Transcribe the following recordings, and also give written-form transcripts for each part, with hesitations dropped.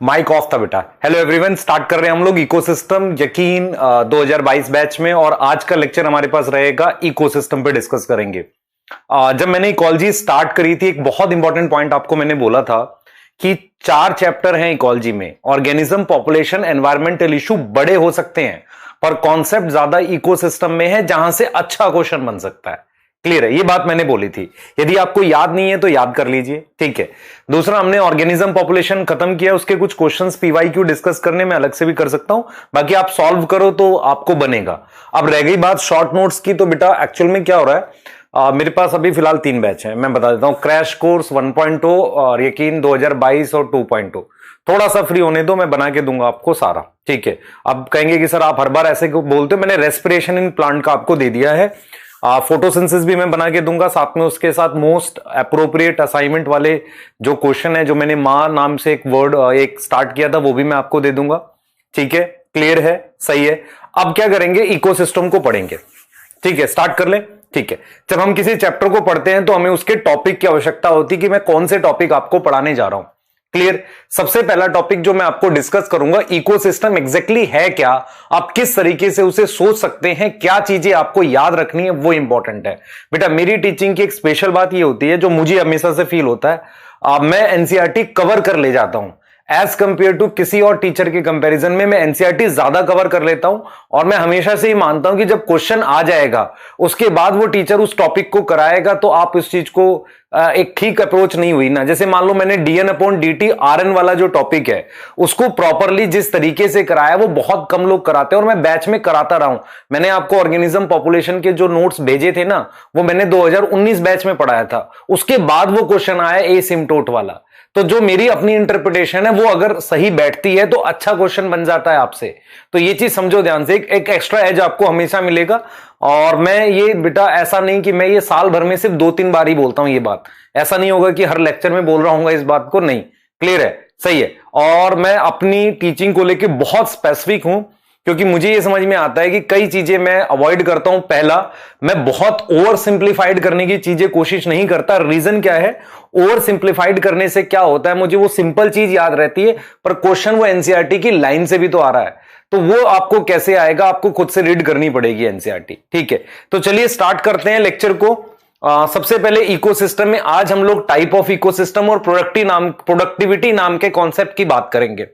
Mic off था बेटा। Hello everyone, start कर रहे हैं हम लोग इकोसिस्टम यकीन 2022 बैच में। और आज का लेक्चर हमारे पास रहेगा इकोसिस्टम पे डिस्कस करेंगे। जब मैंने इकोलॉजी स्टार्ट करी थी, एक बहुत इंपॉर्टेंट पॉइंट आपको मैंने बोला था कि 4 चैप्टर हैं इकोलॉजी में। ऑर्गेनिज्म, पॉपुलेशन, एनवायरमेंटल इशू बड़े हो सकते हैं, पर कॉन्सेप्ट ज्यादा इकोसिस्टम में है जहां से अच्छा क्वेश्चन बन सकता है। क्लियर है? ये बात मैंने बोली थी। यदि आपको याद नहीं है तो याद कर लीजिए, ठीक है। दूसरा, हमने ऑर्गेनिज्म पॉपुलेशन खत्म किया, उसके कुछ क्वेश्चंस पीवाईक्यू डिस्कस करने में अलग से भी कर सकता हूं, बाकी आप सॉल्व करो तो आपको बनेगा। अब रह गई बात शॉर्ट नोट्स की, तो बेटा एक्चुअल में क्या हो रहा है, मेरे पास अभी फिलहाल 3 बैच है। मैं बता देता हूं, क्रैश कोर्स 1.0 और यकीन 2022 और 2.0। थोड़ा सा फ्री होने दो, मैं बना के दूंगा आपको सारा, ठीक है। अब कहेंगे कि सर आप हर बार ऐसे बोलते हो, मैंने रेस्पिरेशन इन प्लांट का आपको दे दिया है। फोटोसिंथेसिस भी मैं बना के दूंगा, साथ में उसके साथ मोस्ट अप्रोप्रिएट असाइनमेंट वाले जो क्वेश्चन है, जो मैंने मां नाम से एक वर्ड एक स्टार्ट किया था, वो भी मैं आपको दे दूंगा, ठीक है। क्लियर है? सही है। अब क्या करेंगे, इकोसिस्टम को पढ़ेंगे, ठीक है। स्टार्ट कर ले, ठीक है। जब हम किसी चैप्टर को पढ़ते हैं तो हमें उसके टॉपिक की आवश्यकता होती है कि मैं कौन से टॉपिक आपको पढ़ाने जा रहा हूं। क्लियर? सबसे पहला टॉपिक जो मैं आपको डिस्कस करूंगा, इकोसिस्टम एग्जैक्टली है क्या, आप किस तरीके से उसे सोच सकते हैं, क्या चीजें आपको याद रखनी है, वो इंपॉर्टेंट है बेटा। मेरी टीचिंग की एक स्पेशल बात ये होती है, जो मुझे हमेशा से फील होता है, मैं एनसीईआरटी कवर कर ले जाता हूं। एज कंपेयर टू किसी और टीचर के कंपैरिजन में मैं एनसीईआरटी ज्यादा कवर कर लेता हूं। और मैं हमेशा से ही मानता हूं कि जब क्वेश्चन आ जाएगा उसके बाद वो टीचर उस टॉपिक को कराएगा, तो आप इस चीज को एक ठीक अप्रोच नहीं हुई ना। जैसे मान लो मैंने dn/dt rn वाला जो टॉपिक है उसको प्रॉपरली जिस तरीके से कराया, वो बहुत कम लोग कराते हैं और मैं बैच में कराता रहा हूं। मैंने आपको ऑर्गेनिज्म पॉपुलेशन के जो नोट्स भेजे थे ना, वो मैंने 2019 बैच में पढ़ाया था। उसके बाद वो क्वेश्चन आया एसिम्प्टोट वाला। तो जो मेरी अपनी इंटरप्रिटेशन है वो अगर सही बैठती है तो अच्छा क्वेश्चन बन जाता है आपसे। तो ये चीज समझो ध्यान से, एक एक्स्ट्रा एज आपको हमेशा मिलेगा। और मैं ये बेटा ऐसा नहीं कि मैं ये साल भर में सिर्फ 2-3 बार ही बोलता हूं ये बात, ऐसा नहीं होगा कि हर लेक्चर में बोल रहा हूं इस बात को, नहीं। क्लियर है? सही है। और मैं अपनी टीचिंग को लेकर बहुत स्पेसिफिक हूं, क्योंकि मुझे यह समझ में आता है कि कई चीजें मैं अवॉइड करता हूं। पहला, मैं बहुत ओवर सिंप्लीफाइड करने की चीजें कोशिश नहीं करता। रीजन क्या है, ओवर सिंप्लीफाइड करने से क्या होता है, मुझे वो सिंपल चीज याद रहती है, पर क्वेश्चन वो एनसीईआरटी की लाइन से भी तो आ रहा है, तो वो आपको कैसे आएगा, आपको खुद से रीड करनी पड़ेगी एनसीईआरटी, ठीक है। तो चलिए स्टार्ट करते हैं लेक्चर को। सबसे पहले इकोसिस्टम में आज हम लोग टाइप ऑफ इकोसिस्टम और प्रोडक्टिविटी नाम के कॉन्सेप्ट की बात करेंगे।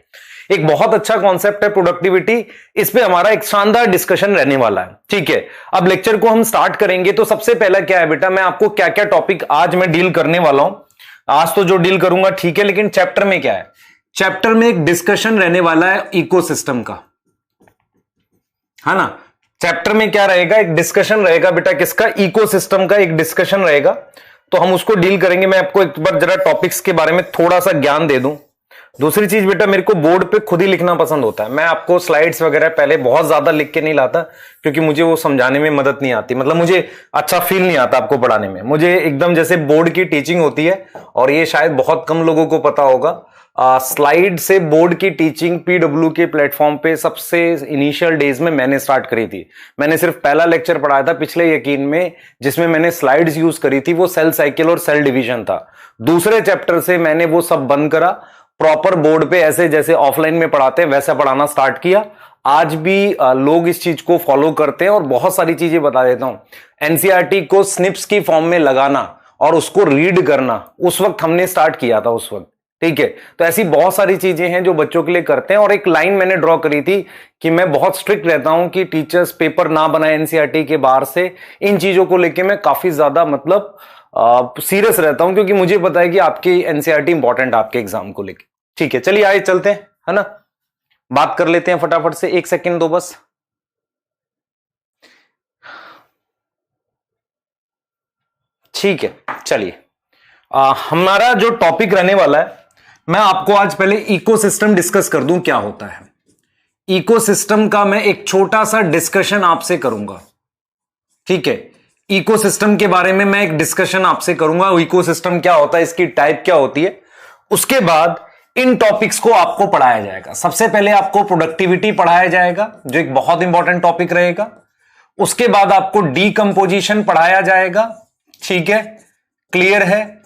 एक बहुत अच्छा कॉन्सेप्ट है प्रोडक्टिविटी, इस पे हमारा एक शानदार डिस्कशन रहने वाला है, ठीक है। अब लेक्चर को हम स्टार्ट करेंगे। तो सबसे पहला क्या है बेटा, मैं आपको क्या क्या टॉपिक आज मैं डील करने वाला हूं। आज तो जो डील करूंगा ठीक है, लेकिन चैप्टर में क्या है, चैप्टर में एक डिस्कशन रहने वाला है इकोसिस्टम का, है ना। चैप्टर में क्या रहेगा, एक डिस्कशन रहेगा बेटा, किसका, इकोसिस्टम का एक डिस्कशन रहेगा। तो हम उसको डील करेंगे। मैं आपको एक बार जरा टॉपिक्स के बारे में थोड़ा सा ज्ञान दे दूं। दूसरी चीज बेटा, मेरे को बोर्ड पे खुद ही लिखना पसंद होता है। मैं आपको स्लाइड्स वगैरह पहले बहुत ज्यादा लिख के नहीं लाता, क्योंकि मुझे वो समझाने में मदद नहीं आती, मतलब मुझे अच्छा फील नहीं आता आपको पढ़ाने में। मुझे एकदम जैसे बोर्ड की टीचिंग होती है, और ये शायद बहुत कम लोगों को पता होगा, स्लाइड से बोर्ड की टीचिंग पीडब्ल्यू के प्लेटफॉर्म पे सबसे इनिशियल डेज में मैंने स्टार्ट करी थी। मैंने सिर्फ पहला लेक्चर पढ़ाया था पिछले यकीन में, जिसमें मैंने स्लाइड्स यूज करी थी, वो सेल साइकिल और सेल डिवीजन था। दूसरे चैप्टर से मैंने वो सब बंद करा, प्रॉपर बोर्ड पे ऐसे जैसे ऑफलाइन में पढ़ाते हैं वैसा पढ़ाना स्टार्ट किया। आज भी लोग इस चीज को फॉलो करते हैं, और बहुत सारी चीजें बता देता हूं। एनसीईआरटी को स्निप्स की फॉर्म में लगाना और उसको रीड करना, उस वक्त हमने स्टार्ट किया था, उस वक्त, ठीक है। तो ऐसी बहुत सारी चीजें हैं जो बच्चों के लिए करते हैं। और एक लाइन मैंने ड्रॉ करी थी कि मैं बहुत स्ट्रिक्ट रहता हूं कि टीचर्स पेपर ना बनाए एनसीईआरटी के बाहर से। इन चीजों को लेके मैं काफी ज्यादा मतलब सीरियस रहता हूं, क्योंकि मुझे पता है कि आपकी एनसीईआरटी इंपॉर्टेंट आपके एग्जाम को लेके, ठीक है। चलिए आगे चलते हैं, है ना, बात कर लेते हैं फटाफट से। 1 सेकंड दो बस। ठीक है, चलिए हमारा जो टॉपिक रहने वाला है, मैं आपको आज पहले इकोसिस्टम डिस्कस कर दूं क्या होता है। इकोसिस्टम का मैं एक छोटा सा डिस्कशन आपसे करूंगा, ठीक है। इकोसिस्टम के बारे में मैं एक डिस्कशन आपसे करूंगा, इकोसिस्टम क्या होता है, इसकी टाइप क्या होती है। उसके बाद इन टॉपिक्स को आपको पढ़ाया जाएगा। सबसे पहले आपको प्रोडक्टिविटी पढ़ाया जाएगा, जो एक बहुत इंपॉर्टेंट टॉपिक रहेगा। उसके बाद आपको डीकंपोजिशन पढ़ाया जाएगा, ठीक है, क्लियर है।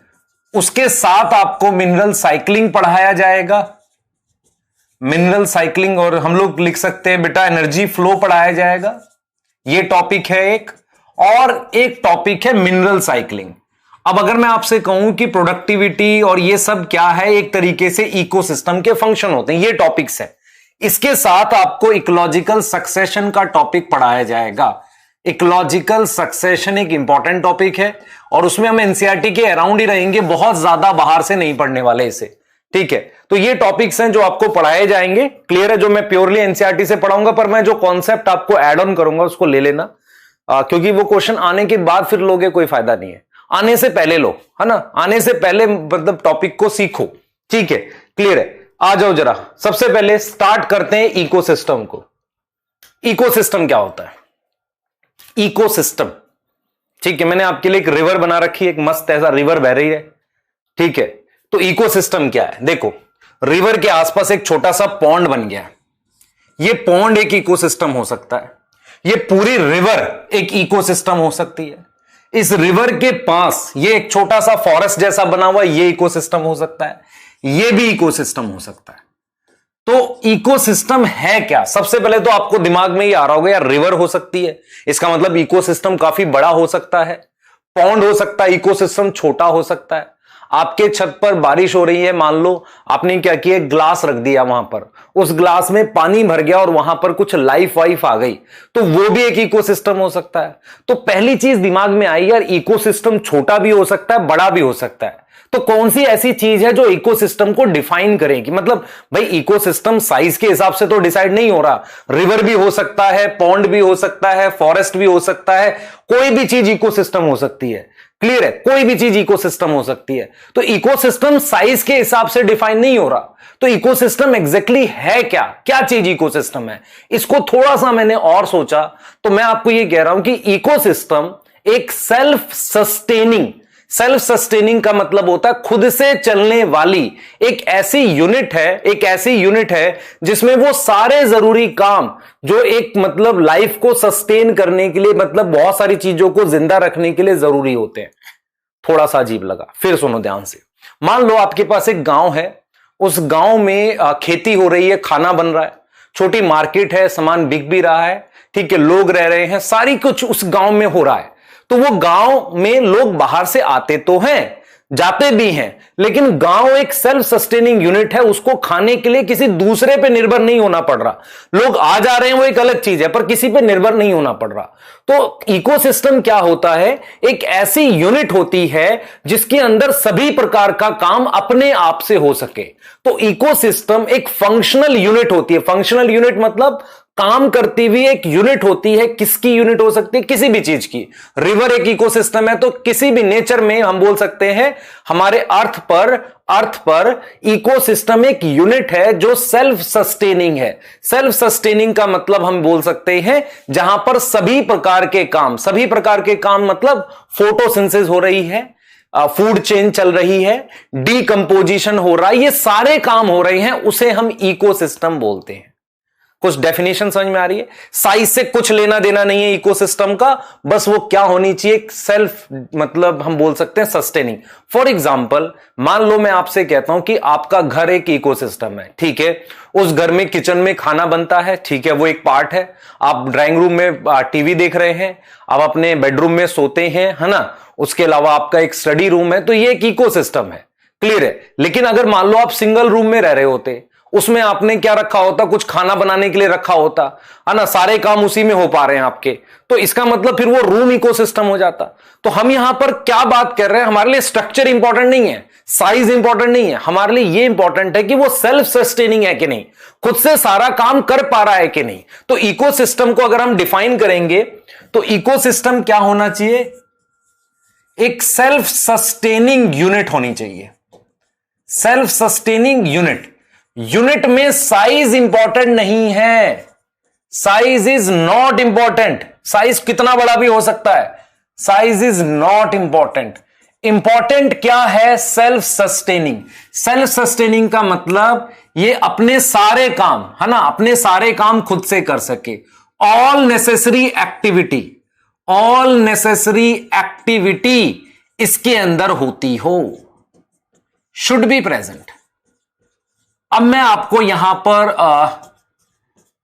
उसके साथ आपको मिनरल साइक्लिंग पढ़ाया जाएगा, मिनरल साइकिलिंग, और हम लोग लिख सकते हैं बेटा एनर्जी फ्लो पढ़ाया जाएगा, ये टॉपिक है एक। और एक टॉपिक है मिनरल साइकिलिंग। अब अगर मैं आपसे कहूं कि प्रोडक्टिविटी और ये सब क्या है, एक तरीके से इकोसिस्टम के फंक्शन होते हैं, ये टॉपिक्स है। इसके साथ आपको इकोलॉजिकल सक्सेशन का टॉपिक पढ़ाया जाएगा। इकोलॉजिकल सक्सेशन एक इंपॉर्टेंट टॉपिक है और उसमें हम एनसीईआरटी के अराउंड ही रहेंगे, बहुत ज्यादा बाहर से नहीं पढ़ने वाले इसे, ठीक है। तो ये टॉपिक्स हैं जो आपको पढ़ाए जाएंगे, क्लियर है। जो मैं प्योरली एनसीईआरटी से पढ़ाऊंगा, पर मैं जो कॉन्सेप्ट आपको ऐड ऑन करूंगा उसको ले लेना, क्योंकि वो क्वेश्चन आने के बाद फिर लोगे कोई फायदा नहीं है, आने से पहले लो, है ना। आने से पहले मतलब टॉपिक को सीखो, ठीक है, क्लियर है। आ जाओ जरा, सबसे पहले स्टार्ट करते हैं इकोसिस्टम को। इकोसिस्टम क्या होता है? इकोसिस्टम, ठीक है, मैंने आपके लिए एक रिवर बना रखी है, एक मस्त ऐसा रिवर बह रही है, ठीक है। तो इकोसिस्टम क्या है? देखो, रिवर के आसपास एक छोटा सा पॉन्ड बन गया, ये पॉन्ड एक इकोसिस्टम हो सकता है। ये पूरी रिवर एक इकोसिस्टम हो सकती है। इस रिवर के पास ये एक छोटा सा फॉरेस्ट जैसा बना हुआ, ये इकोसिस्टम हो सकता है, ये भी इकोसिस्टम हो सकता है। तो इकोसिस्टम है क्या? सबसे पहले तो आपको दिमाग में ये आ रहा होगा यार, रिवर हो सकती है, इसका मतलब इकोसिस्टम काफी बड़ा हो सकता है। पॉन्ड हो सकता है, इकोसिस्टम छोटा हो सकता है। आपके छत पर बारिश हो रही है, मान लो आपने क्या किया, ग्लास रख दिया वहां पर, उस ग्लास में पानी भर गया और वहां पर कुछ लाइफ वाइफ आ गई, तो वो भी एक इकोसिस्टम हो सकता है। तो पहली चीज दिमाग में आई यार, इकोसिस्टम छोटा भी हो सकता है, बड़ा भी हो सकता है। तो कौन सी ऐसी चीज है जो इकोसिस्टम को डिफाइन करेगी? मतलब भाई इकोसिस्टम साइज के हिसाब से तो डिसाइड नहीं हो रहा, रिवर भी हो सकता है, पॉन्ड भी हो सकता है, फॉरेस्ट भी हो सकता है, कोई भी चीज इकोसिस्टम हो सकती है, क्लियर है, कोई भी चीज इकोसिस्टम हो सकती है। तो इकोसिस्टम साइज के हिसाब से डिफाइन नहीं हो रहा, तो इकोसिस्टम एग्जैक्टली है क्या? क्या चीज इकोसिस्टम है? इसको थोड़ा सा मैंने और सोचा, तो मैं आपको यह कह रहा हूं कि इकोसिस्टम एक सेल्फ सस्टेनिंग का मतलब होता है खुद से चलने वाली एक ऐसी यूनिट है, जिसमें वो सारे जरूरी काम जो एक मतलब लाइफ को सस्टेन करने के लिए, मतलब बहुत सारी चीजों को जिंदा रखने के लिए जरूरी होते हैं। थोड़ा सा अजीब लगा, फिर सुनो ध्यान से। मान लो आपके पास एक गांव है, उस गांव में खेती हो रही है, खाना बन रहा है, छोटी मार्केट है, सामान बिक भी रहा है, ठीक है, लोग रह रहे हैं, सारी कुछ उस गांव में हो रहा है। तो वो गांव में लोग बाहर से आते तो हैं, जाते भी हैं, लेकिन गांव एक सेल्फ सस्टेनिंग यूनिट है, उसको खाने के लिए किसी दूसरे पे निर्भर नहीं होना पड़ रहा। लोग आ जा रहे हैं वो एक अलग चीज है, पर किसी पे निर्भर नहीं होना पड़ रहा। तो इकोसिस्टम क्या होता है? एक ऐसी यूनिट होती है जिसके अंदर सभी प्रकार का काम अपने आप से हो सके। तो इकोसिस्टम एक फंक्शनल यूनिट होती है। फंक्शनल यूनिट मतलब काम करती हुई एक यूनिट होती है। किसकी यूनिट हो सकती है? किसी भी चीज की। रिवर एक इकोसिस्टम है, तो किसी भी नेचर में हम बोल सकते हैं हमारे अर्थ पर इकोसिस्टम एक यूनिट है जो सेल्फ सस्टेनिंग है। सेल्फ सस्टेनिंग का मतलब हम बोल सकते हैं जहां पर सभी प्रकार के काम मतलब फोटोसिंथेसिस हो रही है, फूड चेन चल रही है, डीकंपोजिशन हो रहा है, ये सारे काम हो रहे हैं, उसे हम इकोसिस्टम बोलते हैं। कुछ डेफिनेशन समझ में आ रही है? साइज से कुछ लेना देना नहीं है इकोसिस्टम का, बस वो क्या होनी चाहिए, सेल्फ मतलब हम बोल सकते हैं सस्टेनिंग। फॉर एग्जांपल, मान लो मैं आपसे कहता हूं कि आपका घर एक इकोसिस्टम है, ठीक है। उस घर में किचन में खाना बनता है, ठीक है, वो एक पार्ट है। आप ड्राइंग रूम में टीवी देख रहे हैं, आप अपने बेडरूम में सोते हैं, है ना। उसके अलावा आपका एक स्टडी रूम है, तो ये एक इकोसिस्टम है, क्लियर है। लेकिन अगर मान लो आप सिंगल रूम में रह रहे होते, उसमें आपने क्या रखा होता? कुछ खाना बनाने के लिए रखा होता, है ना, सारे काम उसी में हो पा रहे हैं आपके, तो इसका मतलब फिर वो रूम इकोसिस्टम हो जाता। तो हम यहां पर क्या बात कर रहे हैं? हमारे लिए स्ट्रक्चर इंपॉर्टेंट नहीं है, साइज इंपॉर्टेंट नहीं है, हमारे लिए ये इंपॉर्टेंट है कि वो सेल्फ सस्टेनिंग है कि नहीं, खुद से सारा काम कर पा रहा है कि नहीं। तो इकोसिस्टम को अगर हम डिफाइन करेंगे तो इकोसिस्टम क्या होना चाहिए? एक सेल्फ सस्टेनिंग यूनिट होनी चाहिए। सेल्फ सस्टेनिंग यूनिट में साइज इंपॉर्टेंट नहीं है, size is not important. Size कितना बड़ा भी हो सकता है, size is not important. Important क्या है? Self sustaining. सेल्फ सस्टेनिंग का मतलब ये अपने सारे काम, है ना, अपने सारे काम खुद से कर सके। ऑल नेसेसरी एक्टिविटी इसके अंदर होती हो, शुड बी प्रेजेंट। अब मैं आपको यहां पर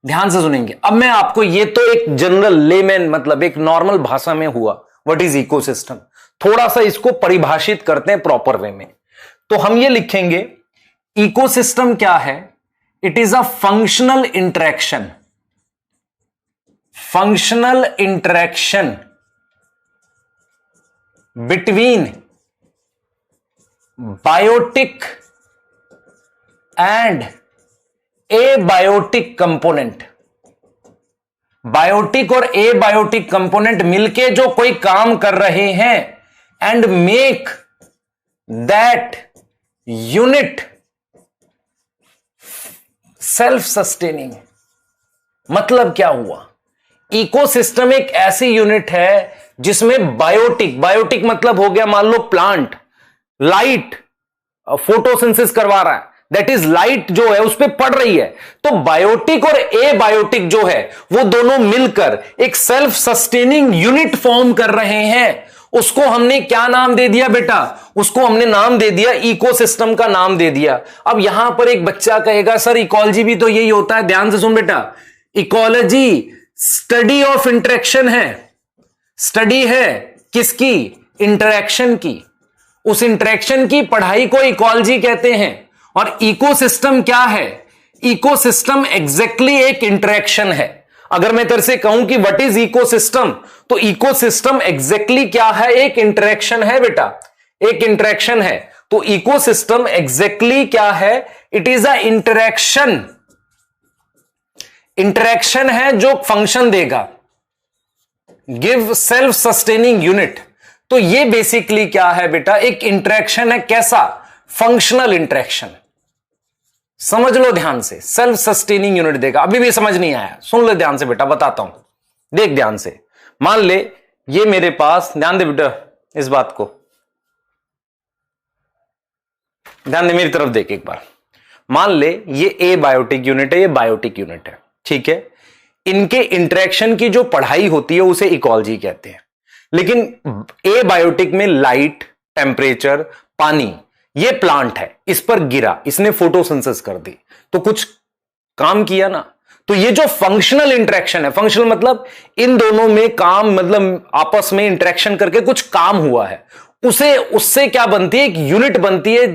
ध्यान से सुनेंगे। अब मैं आपको, ये तो एक जनरल लेमैन मतलब एक नॉर्मल भाषा में हुआ व्हाट इज इकोसिस्टम, थोड़ा सा इसको परिभाषित करते हैं प्रॉपर वे में। तो हम ये लिखेंगे इकोसिस्टम क्या है, it is a functional interaction, functional interaction between biotic and abiotic component. Biotic और एबायोटिक कंपोनेंट मिलके जो कोई काम कर रहे हैं and make that unit self sustaining. मतलब क्या हुआ, इकोसिस्टम एक ऐसी यूनिट है जिसमें बायोटिक, बायोटिक मतलब हो गया मान लो प्लांट, लाइट फोटोसिंथेसिस करवा रहा है, दैट इज लाइट जो है उस पर पड़ रही है। तो बायोटिक और एबायोटिक जो है वो दोनों मिलकर एक सेल्फ सस्टेनिंग यूनिट फॉर्म कर रहे हैं। उसको हमने क्या नाम दे दिया बेटा, उसको हमने नाम दे दिया, इकोसिस्टम का नाम दे दिया। अब यहां पर एक बच्चा कहेगा सर इकोलॉजी भी तो यही होता है। ध्यान से सुन बेटा, इकोलॉजी स्टडी ऑफ इंटरेक्शन है, स्टडी है किसकी, इंटरेक्शन की। उस इंटरेक्शन की पढ़ाई को इकोलॉजी कहते हैं। और इकोसिस्टम क्या है, इकोसिस्टम एग्जैक्टली एक इंटरेक्शन है। अगर मैं तेरे से कहूं कि व्हाट इज इकोसिस्टम, तो इकोसिस्टम एग्जैक्टली क्या है, एक इंटरेक्शन है बेटा, एक इंटरेक्शन है। तो इकोसिस्टम एग्जैक्टली क्या है, it is a interaction, interaction है जो फंक्शन देगा, गिव सेल्फ सस्टेनिंग यूनिट। तो ये बेसिकली क्या है बेटा, एक इंटरेक्शन है। कैसा, फंक्शनल इंटरेक्शन। समझ लो ध्यान से, सेल्फ सस्टेनिंग यूनिट देगा। अभी भी समझ नहीं आया, सुन ले ध्यान से बेटा, बताता हूं, देख ध्यान से। मान ले ये मेरे पास, ध्यान दे बेटा इस बात को, ध्यान दे मेरी तरफ देख एक बार। मान ले ये ए बायोटिक यूनिट है, ये बायोटिक यूनिट है, ठीक है। इनके इंटरेक्शन की जो पढ़ाई होती है उसे इकोलॉजी कहते हैं। लेकिन ए बायोटिक में लाइट, टेम्परेचर, पानी, ये प्लांट है, इस पर गिरा, इसने फोटोसिंथेसिस कर दी, तो कुछ काम किया ना। तो ये जो फंक्शनल इंटरेक्शन है, फंक्शनल मतलब इन दोनों में काम, मतलब आपस में इंटरेक्शन करके कुछ काम हुआ है, उसे, उससे क्या बनती है, एक यूनिट बनती है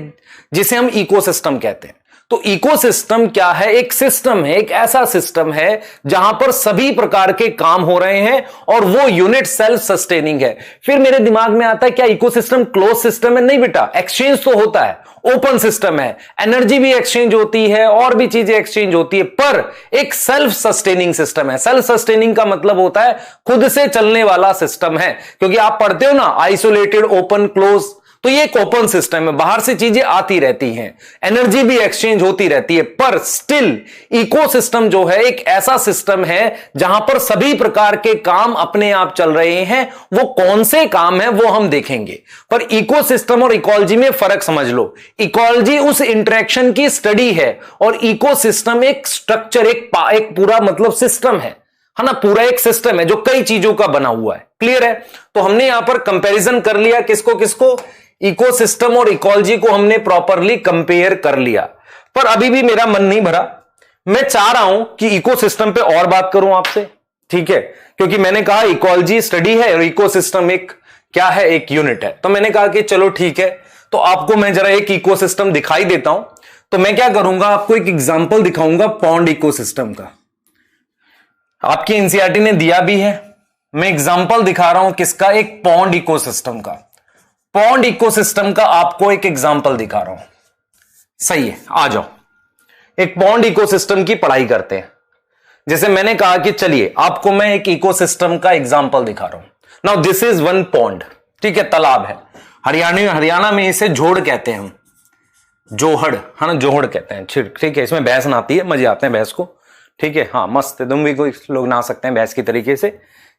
जिसे हम इकोसिस्टम कहते हैं। तो इकोसिस्टम क्या है, एक सिस्टम है, एक ऐसा सिस्टम है जहां पर सभी प्रकार के काम हो रहे हैं और वो यूनिट सेल्फ सस्टेनिंग है। फिर मेरे दिमाग में आता है क्या इकोसिस्टम क्लोज सिस्टम है? नहीं बेटा, एक्सचेंज तो होता है, ओपन सिस्टम है, एनर्जी भी एक्सचेंज होती है और भी चीजें एक्सचेंज होती है, पर एक सेल्फ सस्टेनिंग सिस्टम है। सेल्फ सस्टेनिंग का मतलब होता है खुद से चलने वाला सिस्टम है। क्योंकि आप पढ़ते हो ना आइसोलेटेड, ओपन, क्लोज, तो ये एक ओपन सिस्टम है, बाहर से चीजें आती रहती हैं, एनर्जी भी एक्सचेंज होती रहती है, पर स्टिल इकोसिस्टम जो है एक ऐसा सिस्टम है जहां पर सभी प्रकार के काम अपने आप चल रहे हैं। वो कौन से काम है वो हम देखेंगे, पर इकोसिस्टम और इकोलॉजी में फर्क समझ लो। इकोलॉजी उस इंटरेक्शन की स्टडी है और इकोसिस्टम एक स्ट्रक्चर, एक पूरा मतलब सिस्टम है ना, पूरा एक सिस्टम है जो कई चीजों का बना हुआ है। क्लियर है? तो हमने यहां पर कंपैरिजन कर लिया, किसको किसको, इकोसिस्टम और इकोलॉजी को हमने प्रॉपरली कंपेयर कर लिया। पर अभी भी मेरा मन नहीं भरा, मैं चाह रहा हूं कि इकोसिस्टम पे और बात करूं आपसे, ठीक है, क्योंकि मैंने कहा इकोलॉजी स्टडी है और इकोसिस्टम एक क्या है, एक यूनिट है। तो मैंने कहा कि चलो ठीक है, तो आपको मैं जरा एक इकोसिस्टम दिखाई देता हूं। तो मैं क्या करूंगा, आपको एक एग्जाम्पल दिखाऊंगा पॉन्ड इकोसिस्टम का। आपकी एनसीईआरटी ने दिया भी है, मैं एग्जाम्पल दिखा रहा हूं किसका, एक पॉन्ड इकोसिस्टम का। पॉन्ड इकोसिस्टम का आपको एक एग्जाम्पल दिखा रहा हूं, सही है, आ जाओ एक पॉन्ड इकोसिस्टम की पढ़ाई करते हैं। जैसे मैंने कहा कि चलिए आपको मैं एक इकोसिस्टम का एग्जाम्पल दिखा रहा हूं। Now this is one pond, ठीक है, तालाब है। हरियाणा में इसे जोहड़ कहते हैं हम, जोहड़ है ना, जोहड़ कहते हैं, ठीक है। इसमें भैंस नहाती है, मजे आते हैं भैंस को, ठीक है, हाँ मस्त है, तुम भी कोई लोग नहा सकते हैं भैंस की तरीके से,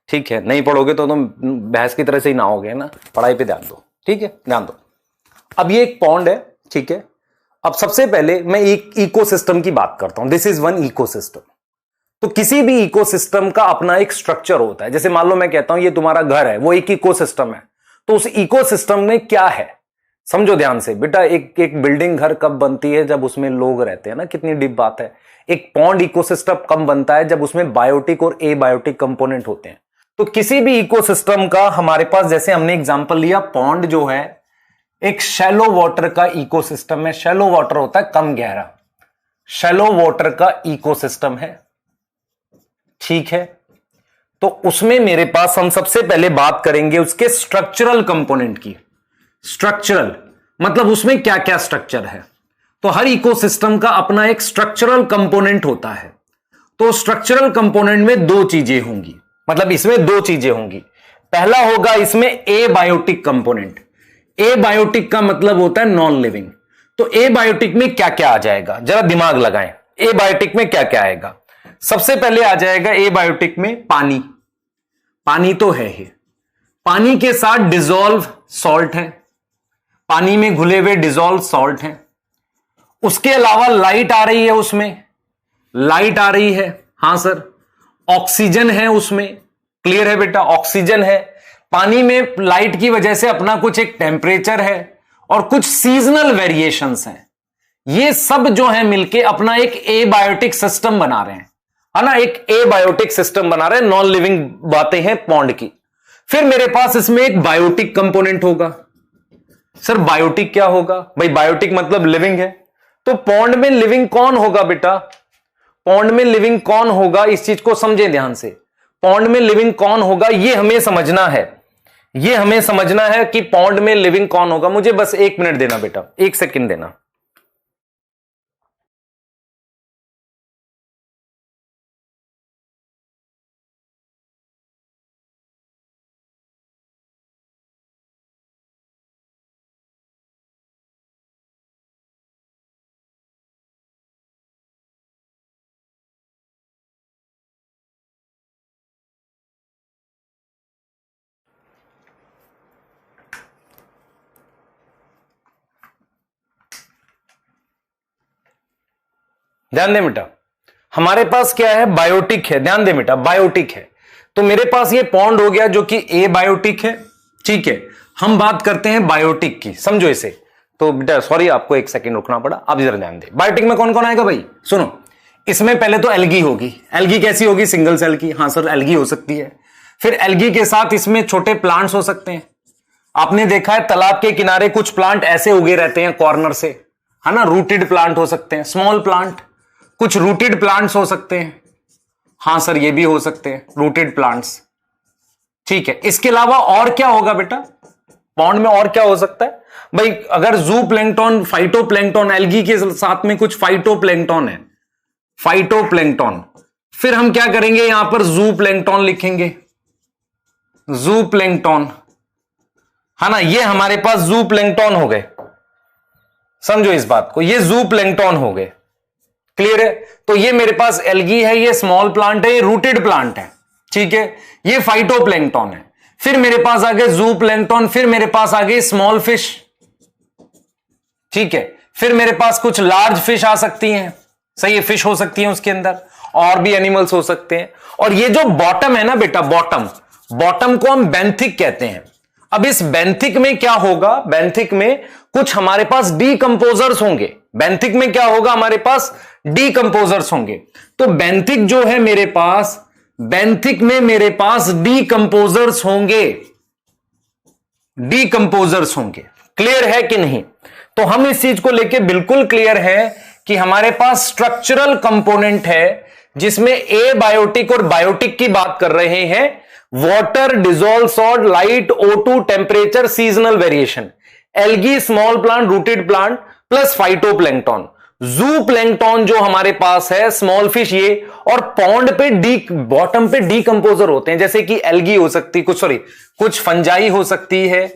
ठीक है। नहीं पढ़ोगे तो तुम भैंस की तरह से ही नहाओगे ना, पढ़ाई पे ध्यान दो, ठीक है, ध्यान दो। अब ये एक पॉन्ड है, ठीक है। अब सबसे पहले मैं एक इकोसिस्टम की बात करता हूं, दिस इज वन इकोसिस्टम। तो किसी भी इकोसिस्टम का अपना एक स्ट्रक्चर होता है। जैसे मान लो मैं कहता हूं ये तुम्हारा घर है, वो एक इकोसिस्टम है। तो उस इकोसिस्टम में क्या है, समझो ध्यान से बेटा, एक एक बिल्डिंग घर कब बनती है? जब उसमें लोग रहते हैं ना, कितनी डीप बात है। एक पॉन्ड इकोसिस्टम कब बनता है? जब उसमें बायोटिक और एबायोटिक कंपोनेंट होते हैं। तो किसी भी इकोसिस्टम का हमारे पास, जैसे हमने एग्जांपल लिया, पॉन्ड जो है एक शैलो वाटर का इकोसिस्टम है। शैलो वाटर होता है कम गहरा, शैलो वाटर का इकोसिस्टम है, ठीक है। तो उसमें मेरे पास हम सबसे पहले बात करेंगे उसके स्ट्रक्चरल कंपोनेंट की। स्ट्रक्चरल मतलब उसमें क्या क्या स्ट्रक्चर है। तो हर इकोसिस्टम का अपना एक स्ट्रक्चरल कंपोनेंट होता है। तो स्ट्रक्चरल कंपोनेंट में दो चीजें होंगी, मतलब इसमें दो चीजें होंगी। पहला होगा इसमें एबायोटिक कंपोनेंट। एबायोटिक का मतलब होता है नॉन लिविंग। तो एबायोटिक में क्या क्या आ जाएगा, जरा दिमाग लगाएं। एबायोटिक में क्या क्या आएगा? सबसे पहले आ जाएगा एबायोटिक में पानी। पानी तो है ही, पानी के साथ डिसॉल्व सॉल्ट है, पानी में घुले हुए डिसॉल्व सॉल्ट हैं। उसके अलावा लाइट आ रही है, उसमें लाइट आ रही है, हां सर। ऑक्सीजन है उसमें, क्लियर है बेटा, ऑक्सीजन है। पानी में लाइट की वजह से अपना कुछ एक टेम्परेचर है और कुछ सीजनल वेरिएशंस हैं। ये सब जो है मिलके अपना एक एबायोटिक सिस्टम बना रहे हैं, है ना, एक एबायोटिक सिस्टम बना रहे हैं। नॉन लिविंग बातें हैं पॉन्ड की। फिर मेरे पास इसमें एक बायोटिक कंपोनेंट होगा। सर बायोटिक क्या होगा? भाई बायोटिक मतलब लिविंग है। तो पॉन्ड में लिविंग कौन होगा बेटा? पॉन्ड में लिविंग कौन होगा, इस चीज को समझें ध्यान से। पॉन्ड में लिविंग कौन होगा ये हमें समझना है। ये हमें समझना है कि पॉन्ड में लिविंग कौन होगा। मुझे बस 1 मिनट देना बेटा, 1 सेकंड देना। ध्यान दें बेटा, हमारे पास क्या है? बायोटिक है। ध्यान दें बेटा, बायोटिक है। तो मेरे पास ये पॉन्ड हो गया जो कि ए बायोटिक है, ठीक है। हम बात करते हैं बायोटिक की, समझो इसे। तो बेटा सॉरी, आपको 1 सेकंड रुकना पड़ा। आप जरा ध्यान दें, बायोटिक में कौन कौन आएगा भाई? सुनो, इसमें पहले तो एल्गी होगी। एल्गी कैसी होगी? सिंगल सेल की। हां सर, एल्गी हो सकती है। फिर एल्गी के साथ इसमें छोटे प्लांट्स हो सकते हैं। आपने देखा है तालाब के किनारे कुछ प्लांट ऐसे उगे रहते हैं कॉर्नर से, है ना, रूटेड प्लांट हो सकते हैं, स्मॉल प्लांट। कुछ रूटेड प्लांट्स हो सकते हैं, हां सर ये भी हो सकते हैं रूटेड प्लांट्स, ठीक है। इसके अलावा और क्या होगा बेटा पॉन्ड में? और क्या हो सकता है भाई? अगर जू प्लैंक्टन, फाइटोप्लैंक्टन, एल्गी के साथ में कुछ फाइटोप्लैंक्टन है, फाइटोप्लैंक्टन। फिर हम क्या करेंगे, यहां पर जू प्लैंक्टन लिखेंगे, जू प्लैंक्टन, है ना। ये हमारे पास जू प्लैंक्टन हो गए, समझो इस बात को, ये जू प्लैंक्टन हो गए, क्लियर है। तो ये मेरे पास एल्गी है, ये स्मॉल प्लांट है, ये रूटेड प्लांट है, ठीक है। ये फाइटोप्लैंक्टन है। फिर मेरे पास आ गए जू प्लैंक्टन, फिर मेरे पास आ गई स्मॉल फिश, ठीक है। फिर मेरे पास कुछ लार्ज फिश आ सकती हैं, सही है, फिश हो सकती है उसके अंदर, और भी एनिमल्स हो सकते हैं। और ये जो बॉटम है ना बेटा, बॉटम, बॉटम को हम बेंथिक कहते हैं। अब इस बेंथिक में क्या होगा? बेंथिक में कुछ हमारे पास डीकंपोजर्स होंगे। बेंथिक में क्या होगा? हमारे पास डीकंपोजर्स होंगे। तो बेंथिक जो है मेरे पास, बेंथिक में मेरे पास डीकंपोजर्स होंगे, डीकंपोजर्स होंगे। क्लियर है कि नहीं? तो हम इस चीज को लेके बिल्कुल क्लियर है कि हमारे पास स्ट्रक्चरल कंपोनेंट है जिसमें एबायोटिक और बायोटिक की बात कर रहे हैं। Water, dissolve salt, light, O2, temperature, seasonal variation, algae, small plant, rooted plant, plus phytoplankton, जू प्लैंक्टन जो हमारे पास है, स्मॉल फिश ये, और पॉन्ड पे बॉटम पे डीकंपोजर होते हैं, जैसे कि एल्गी हो सकती, कुछ फंजाई हो सकती है,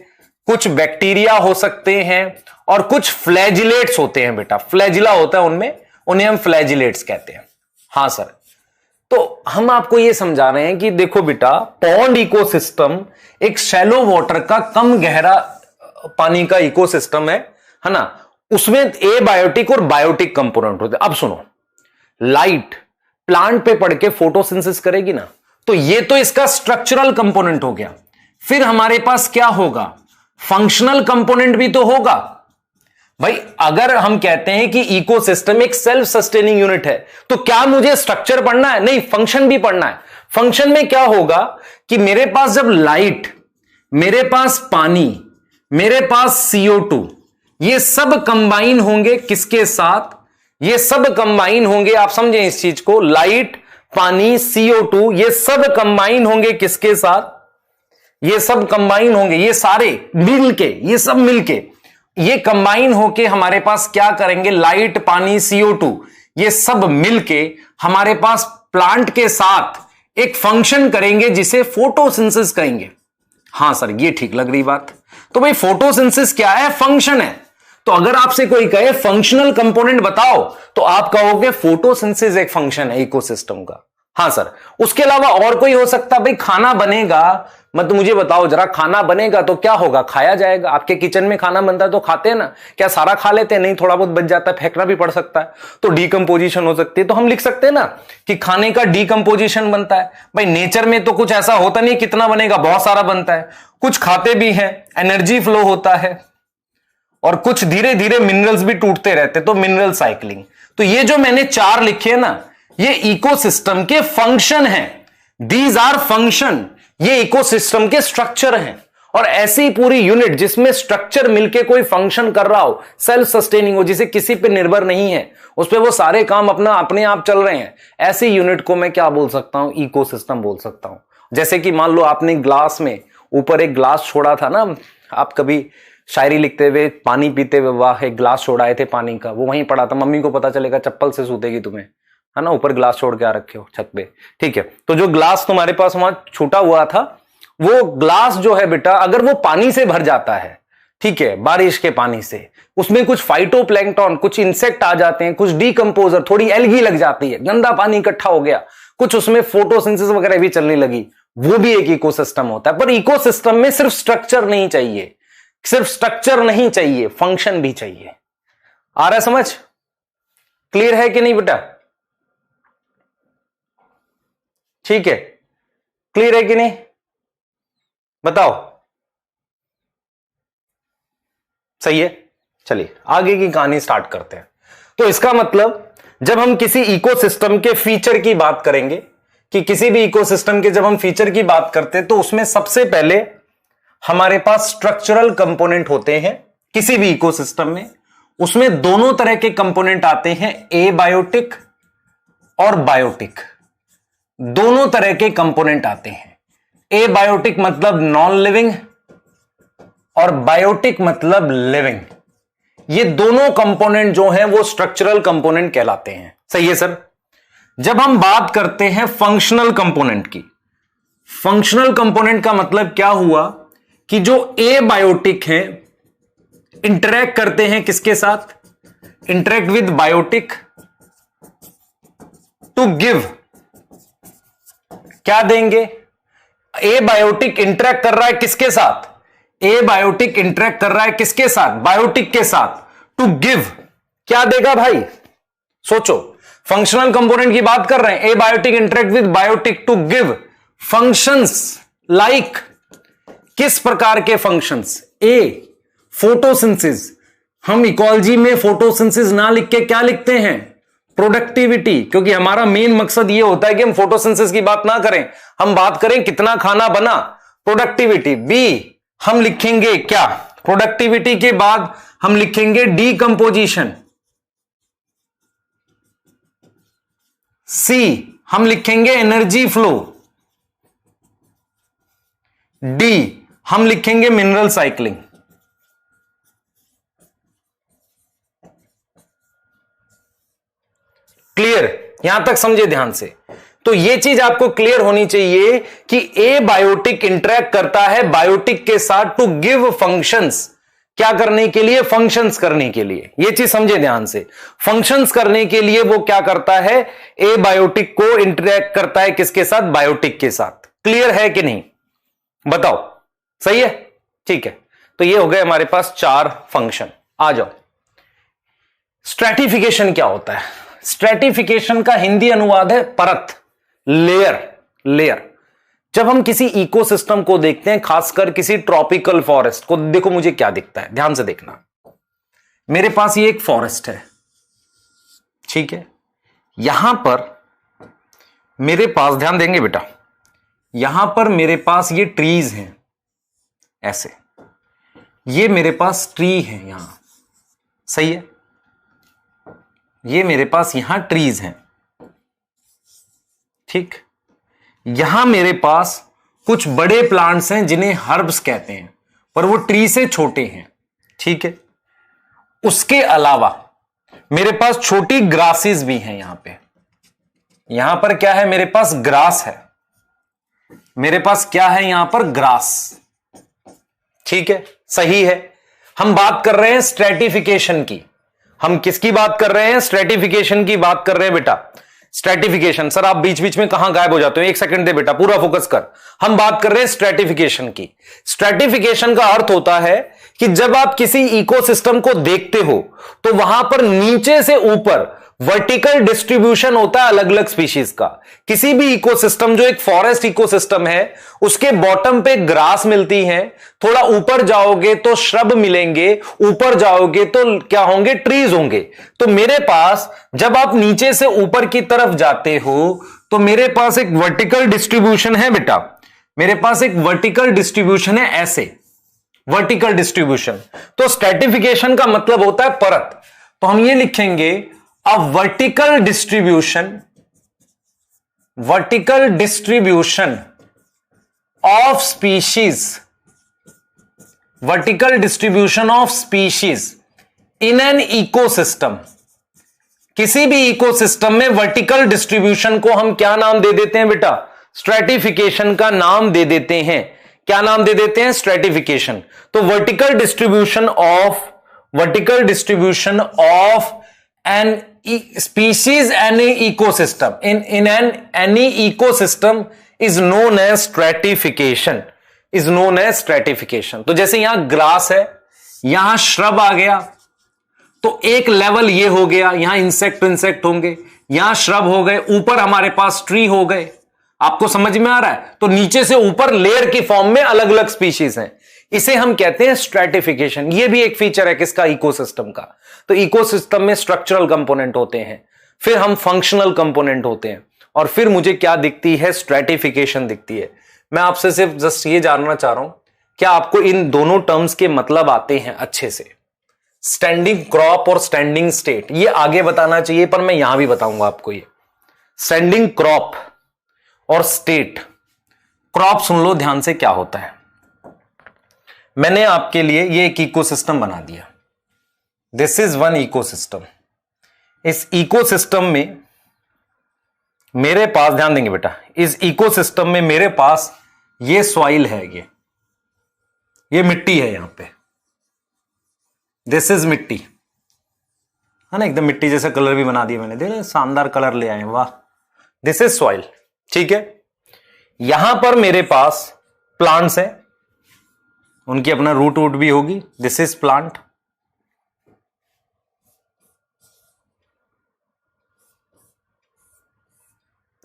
कुछ बैक्टीरिया हो सकते हैं, और कुछ फ्लैजिलेट्स होते हैं बेटा, फ्लैजिला होता है उनमें, उन्हें हम फ्लैजिलेट्स कहते हैं। हां सर, तो हम आपको यह समझा रहे हैं कि देखो बेटा, पॉन्ड इकोसिस्टम एक शैलो वाटर का कम गहरा पानी का इकोसिस्टम है ना। उसमें एबायोटिक और बायोटिक कंपोनेंट होते हैं। अब सुनो, लाइट प्लांट पे पड़ के फोटोसिंथेसिस करेगी ना, तो ये तो इसका स्ट्रक्चरल कंपोनेंट हो गया। फिर हमारे पास क्या होगा? फंक्शनल कंपोनेंट भी तो होगा भाई। अगर हम कहते हैं कि इकोसिस्टम एक सेल्फ सस्टेनिंग यूनिट है, तो क्या मुझे स्ट्रक्चर पढ़ना है? नहीं, फंक्शन भी पढ़ना है। फंक्शन में क्या होगा कि मेरे पास जब लाइट, मेरे पास पानी, मेरे पास CO2, ये सब कंबाइन होंगे किसके साथ? ये सब कंबाइन होंगे, आप समझें इस चीज को, लाइट, पानी, CO2, ये सब कंबाइन होंगे किसके साथ? ये सब कंबाइन होंगे, ये सारे मिलके, ये सब मिलके, ये कंबाइन होके हमारे पास क्या करेंगे? लाइट, पानी, CO2, ये सब मिलके हमारे पास प्लांट के साथ एक फंक्शन करेंगे जिसे फोटोसिंथेसिस कहेंगे। हां सर, ये ठीक लग रही बात। तो भाई फोटोसिंथेसिस क्या है? फंक्शन है। तो अगर आपसे कोई कहे फंक्शनल कंपोनेंट बताओ, तो आप कहोगे फोटोसिंथेसिस एक फंक्शन है इकोसिस्टम का। हां सर, उसके अलावा और कोई हो सकता? भाई खाना बनेगा, मत मुझे बताओ जरा, खाना बनेगा तो क्या होगा? खाया जाएगा। आपके किचन में खाना बनता है तो खाते हैं ना? क्या सारा खा लेते हैं? नहीं, थोड़ा बहुत बच जाता है, फेंकना भी पड़ सकता है, तो डीकंपोजिशन हो सकती है। तो हम लिख सकते हैं ना कि खाने का डीकंपोजिशन बनता है। भाई नेचर में तो कुछ ऐसा होता नहीं कितना बनेगा, बहुत सारा बनता है। कुछ खाते भी हैं, एनर्जी फ्लो होता है, और कुछ धीरे धीरे मिनरल्स भी टूटते रहते, तो मिनरल साइक्लिंग। तो ये जो मैंने 4 लिखे हैं ना, ये इकोसिस्टम के फंक्शन हैं। दीज आर फंक्शन, ये इकोसिस्टम के स्ट्रक्चर हैं। और ऐसी पूरी यूनिट जिसमें स्ट्रक्चर मिलके कोई फंक्शन कर रहा हो, सेल्फ सस्टेनिंग हो, जिसे किसी पे निर्भर नहीं है, उस पे वो सारे काम अपने आप चल रहे हैं, ऐसी यूनिट को मैं क्या बोल सकता हूं? इकोसिस्टम बोल सकता हूं। जैसे कि मान लो आपने ग्लास में ऊपर एक ग्लास छोड़ा था ना, आप कभी शायरी लिखते हुए, पानी पीते हुए, वाह एक ग्लास छोड़ाए थे पानी का, वो वहीं पड़ा था, मम्मी को पता चलेगा चप्पल से सूतेगी तुम्हें, है ना, ऊपर ग्लास छोड़ के आ रखे हो छत पे, ठीक है। तो जो ग्लास तुम्हारे पास वहां छूटा हुआ था, वो ग्लास जो है बेटा, अगर वो पानी से भर जाता है, ठीक है, बारिश के पानी से, उसमें कुछ फाइटोप्लैंक्टन, कुछ इंसेक्ट आ जाते हैं, कुछ डीकंपोजर, थोड़ी एल्गी लग जाती है, गंदा पानी इकट्ठा हो गया, कुछ उसमें फोटोसिंथेसिस वगैरह भी चलने लगी, वो भी एक इकोसिस्टम होता है। पर इकोसिस्टम में सिर्फ स्ट्रक्चर नहीं चाहिए, सिर्फ स्ट्रक्चर नहीं चाहिए, फंक्शन भी चाहिए। आ रहा है समझ? क्लियर है कि नहीं बेटा? ठीक है, क्लियर है कि नहीं बताओ? सही है, चलिए आगे की कहानी स्टार्ट करते हैं। तो इसका मतलब जब हम किसी इकोसिस्टम के फीचर की बात करेंगे, कि किसी भी इकोसिस्टम के जब हम फीचर की बात करते हैं, तो उसमें सबसे पहले हमारे पास स्ट्रक्चरल कंपोनेंट होते हैं। किसी भी इकोसिस्टम में उसमें दोनों तरह के कंपोनेंट आते हैं, एबायोटिक और बायोटिक, दोनों तरह के कंपोनेंट आते हैं। एबायोटिक मतलब नॉन लिविंग और बायोटिक मतलब लिविंग। ये दोनों कंपोनेंट जो हैं वो स्ट्रक्चरल कंपोनेंट कहलाते हैं। सही है सर? जब हम बात करते हैं फंक्शनल कंपोनेंट की, फंक्शनल कंपोनेंट का मतलब क्या हुआ कि जो एबायोटिक है इंटरेक्ट करते हैं किसके साथ? Interact with biotic to give, क्या देंगे? एबायोटिक इंटरेक्ट कर रहा है किसके साथ? एबायोटिक इंटरेक्ट कर रहा है किसके साथ? बायोटिक के साथ। टू गिव क्या देगा भाई? सोचो, फंक्शनल कंपोनेंट की बात कर रहे हैं, abiotic interact with biotic to give functions like, किस प्रकार के फंक्शंस? ए, फोटोसिंथेसिस। हम इकोलॉजी में फोटोसिंथेसिस ना लिख के क्या लिखते हैं? प्रोडक्टिविटी, क्योंकि हमारा मेन मकसद यह होता है कि हम फोटोसिंथेसिस की बात ना करें, हम बात करें कितना खाना बना, प्रोडक्टिविटी। बी, हम लिखेंगे क्या? प्रोडक्टिविटी के बाद हम लिखेंगे डीकंपोजिशन। सी, हम लिखेंगे एनर्जी फ्लो। डी, हम लिखेंगे मिनरल साइक्लिंग। क्लियर? यहां तक समझे ध्यान से। तो यह चीज आपको क्लियर होनी चाहिए कि एबायोटिक इंटरेक्ट करता है बायोटिक के साथ टू गिव फंक्शंस, क्या करने के लिए? फंक्शंस करने के लिए। यह चीज समझे ध्यान से, फंक्शंस करने के लिए वो क्या करता है? एबायोटिक को इंटरेक्ट करता है किसके साथ? बायोटिक के साथ। क्लियर है कि नहीं बताओ? सही है, ठीक है। तो ये हो गए हमारे पास 4 फंक्शन। आ जाओ, स्ट्रैटिफिकेशन क्या होता है? स्ट्रैटिफिकेशन का हिंदी अनुवाद है परत, लेयर। लेयर, जब हम किसी इकोसिस्टम को देखते हैं, खासकर किसी ट्रॉपिकल फॉरेस्ट को, देखो मुझे क्या दिखता है, ध्यान से देखना। मेरे पास ये एक फॉरेस्ट है, ठीक है। यहां पर मेरे पास, ध्यान देंगे बेटा, यहां पर मेरे पास ये ट्रीज हैं, ऐसे, ये मेरे पास ट्री है यहां, सही है। ये मेरे पास यहां ट्रीज हैं, ठीक। यहां मेरे पास कुछ बड़े प्लांट्स हैं जिन्हें हर्ब्स कहते हैं, पर वो ट्री से छोटे हैं, ठीक है। उसके अलावा मेरे पास छोटी ग्रासेस भी हैं यहां पे। यहां पर क्या है, मेरे पास ग्रास है, मेरे पास क्या है यहां पर, ग्रास, ठीक है, सही है। हम बात कर रहे हैं स्ट्रेटिफिकेशन की। हम किसकी बात कर रहे हैं, स्ट्रेटिफिकेशन की बात कर रहे हैं बेटा। स्ट्रेटिफिकेशन, सर आप बीच बीच में कहां गायब हो जाते हो, एक सेकंड दे बेटा, पूरा फोकस कर। हम बात कर रहे हैं स्ट्रेटिफिकेशन की। स्ट्रेटिफिकेशन का अर्थ होता है कि जब आप किसी इकोसिस्टम को देखते हो तो वहां पर नीचे से ऊपर वर्टिकल डिस्ट्रीब्यूशन होता है अलग अलग स्पीशीज का। किसी भी इकोसिस्टम, जो एक फॉरेस्ट इकोसिस्टम है, उसके बॉटम पे ग्रास मिलती है, थोड़ा ऊपर जाओगे तो श्रब मिलेंगे, ऊपर जाओगे तो क्या होंगे, ट्रीज होंगे। तो मेरे पास जब आप नीचे से ऊपर की तरफ जाते हो तो मेरे पास एक वर्टिकल डिस्ट्रीब्यूशन है बेटा, मेरे पास एक वर्टिकल डिस्ट्रीब्यूशन है, ऐसे वर्टिकल डिस्ट्रीब्यूशन। तो स्ट्रेटिफिकेशन का मतलब होता है परत। तो हम ये लिखेंगे, a vertical distribution of species, vertical distribution of species in an ecosystem। किसी भी इकोसिस्टम में वर्टिकल डिस्ट्रीब्यूशन को हम क्या नाम दे देते हैं बेटा, स्ट्रेटिफिकेशन का नाम दे देते हैं। क्या नाम दे देते हैं, स्ट्रेटिफिकेशन। तो vertical distribution of an species any ecosystem in any ecosystem is known as stratification, तो जैसे यहां ग्रास है, यहां श्रब आ गया, तो एक लेवल ये हो गया, यहां इंसेक्ट होंगे, यहां श्रब हो गए, ऊपर हमारे पास ट्री हो गए। आपको समझ में आ रहा है। तो नीचे से ऊपर लेयर की फॉर्म में अलग अलग स्पीशीज हैं, इसे हम कहते हैं स्ट्रेटिफिकेशन। ये भी एक फीचर है किसका, इकोसिस्टम का। तो इकोसिस्टम में स्ट्रक्चरल कंपोनेंट होते हैं, फिर हम फंक्शनल कंपोनेंट होते हैं, और फिर मुझे क्या दिखती है, स्ट्रेटिफिकेशन दिखती है। मैं आपसे सिर्फ जस्ट ये जानना चाह रहा हूं, क्या आपको इन दोनों टर्म्स के मतलब आते हैं अच्छे से। स्टैंडिंग क्रॉप और स्टैंडिंग स्टेट, ये आगे बताना चाहिए पर मैं यहां भी बताऊंगा आपको। ये स्टैंडिंग क्रॉप और स्टेट, क्रॉप सुन लो ध्यान से क्या होता है। मैंने आपके लिए ये एक इकोसिस्टम बना दिया, दिस इज वन इकोसिस्टम। इस इकोसिस्टम में मेरे पास, ध्यान देंगे बेटा, इस इकोसिस्टम में मेरे पास ये सॉइल है, ये मिट्टी है, यहां पे दिस इज मिट्टी है ना, एकदम मिट्टी जैसा कलर भी बना दिया मैंने, देखो शानदार कलर ले आए, वाह। दिस इज सॉइल, ठीक है। यहां पर मेरे पास प्लांट्स हैं, उनकी अपना रूट वूट भी होगी, दिस इज प्लांट।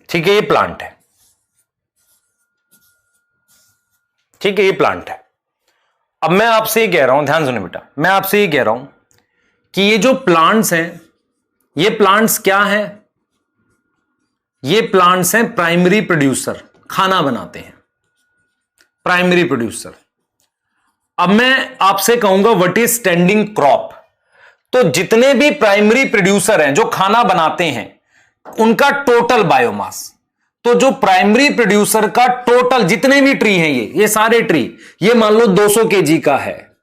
ठीक है, ये प्लांट है, ठीक है, ये प्लांट है। अब मैं आपसे ये कह रहा हूं, ध्यान सुनिए बेटा, मैं आपसे ये कह रहा हूं कि ये जो प्लांट्स हैं, ये प्लांट्स क्या हैं, ये प्लांट्स हैं प्राइमरी प्रोड्यूसर, खाना बनाते हैं, प्राइमरी प्रोड्यूसर। अब मैं आपसे कहूंगा व्हाट इज स्टैंडिंग क्रॉप। तो जितने भी प्राइमरी प्रोड्यूसर हैं जो खाना बनाते हैं, उनका टोटल बायोमास, तो जो प्राइमरी प्रोड्यूसर का टोटल जितने भी ट्री हैं, ये सारे ट्री, ये मान लो 200 केजी का है,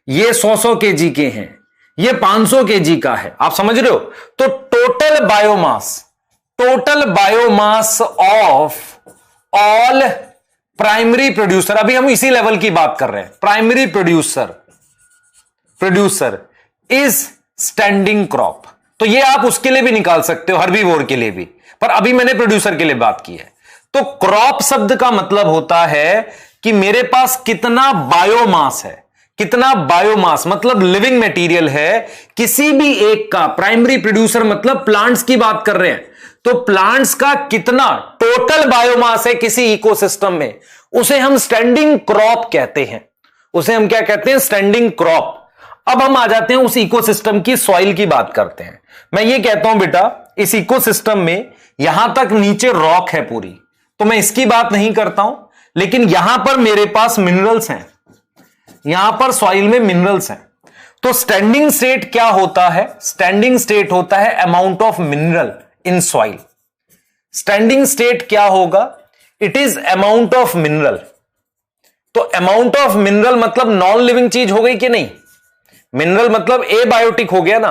ये 100 केजी के हैं, ये 500 केजी का है, आप समझ रहे हो। तो total biomass of all primary producer, अभी हम इसी लेवल की बात कर रहे हैं, primary producer is standing crop. तो ये आप उसके लिए भी निकाल सकते हो, हर्बीवोर के लिए भी, पर अभी मैंने प्रोड्यूसर के लिए बात की है। तो क्रॉप शब्द का मतलब होता है कि मेरे पास कितना बायोमास है, कितना बायोमास मतलब लिविंग मटेरियल है किसी भी एक का। प्राइमरी प्रोड्यूसर मतलब प्लांट्स की बात कर रहे हैं, तो प्लांट्स का कितना टोटल बायोमास है किसी इकोसिस्टम में, उसे हम स्टैंडिंग क्रॉप कहते हैं। उसे हम क्या कहते हैं? Standing crop. अब हम आ जाते हैं उस इकोसिस्टम की सॉइल की बात करते हैं। मैं ये कहता हूं बेटा, इस इकोसिस्टम में यहां तक नीचे रॉक है पूरी, तो मैं इसकी बात नहीं करता हूं, लेकिन यहां पर मेरे पास मिनरल्स हैं, यहां पर सॉइल में मिनरल्स हैं। तो स्टैंडिंग स्टेट क्या होता है? स्टैंडिंग स्टेट होता है amount of mineral in soil. Standing state क्या होगा? It is amount of mineral. तो अमाउंट ऑफ मिनरल मतलब नॉन लिविंग चीज हो गई कि नहीं? मिनरल मतलब एबायोटिक हो गया ना।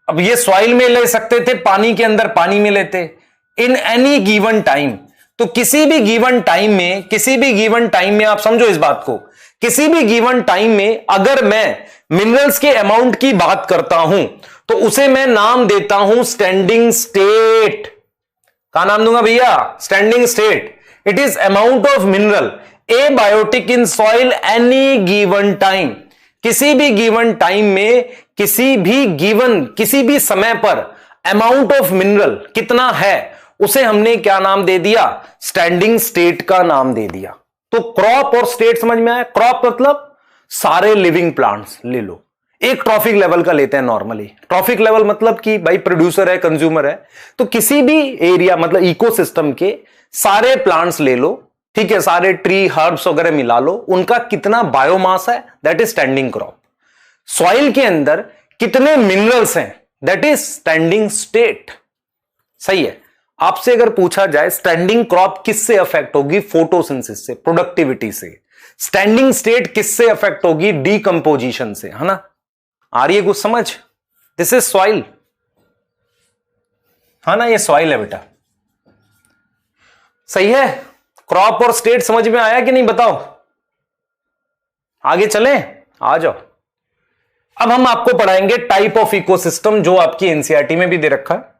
अब ये सॉइल में ले सकते थे, पानी के अंदर पानी में लेते, इन एनी गिवन टाइम। तो किसी भी गिवन टाइम में आप समझो इस बात को, किसी भी गिवन टाइम में अगर मैं मिनरल्स के अमाउंट की बात करता हूं तो उसे मैं नाम देता हूं स्टैंडिंग स्टेट। क्या नाम दूंगा भैया? Standing state. It is amount of mineral abiotic in soil any given time. किसी भी गिवन टाइम में, किसी भी समय पर अमाउंट ऑफ मिनरल कितना है, उसे हमने क्या नाम दे दिया? स्टैंडिंग स्टेट का नाम दे दिया। तो क्रॉप और स्टेट समझ में आया? क्रॉप मतलब सारे लिविंग प्लांट्स ले लो, एक ट्रॉफिक लेवल का लेते हैं नॉर्मली। ट्रॉफिक लेवल मतलब कि भाई प्रोड्यूसर है, कंज्यूमर है, तो किसी भी एरिया मतलब इकोसिस्टम के सारे प्लांट्स ले लो, ठीक है, सारे ट्री हर्ब्स वगैरह मिला लो, उनका कितना बायोमास है, that is standing crop. Soil के अंदर कितने मिनरल्स हैं, दैट इज स्टैंडिंग स्टेट। सही है। आपसे अगर पूछा जाए स्टैंडिंग क्रॉप किससे अफेक्ट होगी? फोटोसिंथेसिस से, प्रोडक्टिविटी से। स्टैंडिंग स्टेट किससे अफेक्ट होगी? डीकंपोजिशन से, है ना? आ रही है कुछ समझ? दिस इज सॉइल, है ना? ये सॉइल है बेटा। सही है। क्रॉप और स्टेट समझ में आया कि नहीं बताओ? आगे चलें, आ जाओ। अब हम आपको पढ़ाएंगे टाइप ऑफ इकोसिस्टम, जो आपकी एनसीईआरटी में भी दे रखा है।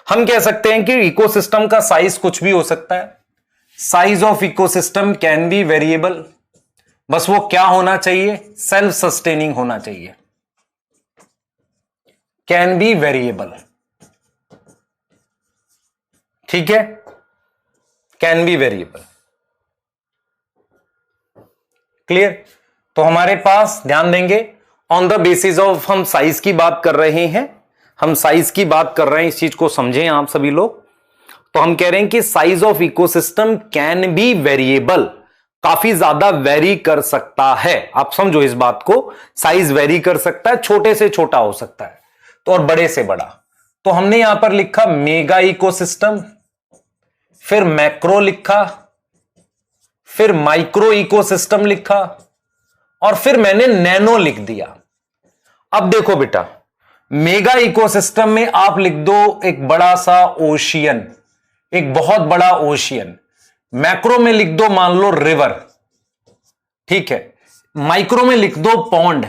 हम कह सकते हैं कि इकोसिस्टम का साइज कुछ भी हो सकता है। Size of ecosystem can B variable. बस वो क्या होना चाहिए? सेल्फ सस्टेनिंग होना चाहिए। कैन बी वेरिएबल, ठीक है, कैन बी वेरिएबल। क्लियर? तो हमारे पास ध्यान देंगे ऑन द बेसिस ऑफ, हम साइज की बात कर रहे हैं, हम साइज की बात कर रहे हैं, इस चीज को समझें आप सभी लोग। तो हम कह रहे हैं कि size of ecosystem can B variable, काफी ज्यादा वेरी कर सकता है। आप समझो इस बात को, साइज वेरी कर सकता है, छोटे से छोटा हो सकता है तो, और बड़े से बड़ा। तो हमने यहां पर लिखा मेगा इकोसिस्टम, फिर मैक्रो लिखा, फिर माइक्रो इकोसिस्टम लिखा, और फिर मैंने नैनो लिख दिया। अब देखो बेटा, मेगा इकोसिस्टम में आप लिख दो एक बड़ा सा ओशियन, एक बहुत बड़ा ओशियन। मैक्रो में लिख दो मान लो रिवर, ठीक है। माइक्रो में लिख दो पॉन्ड,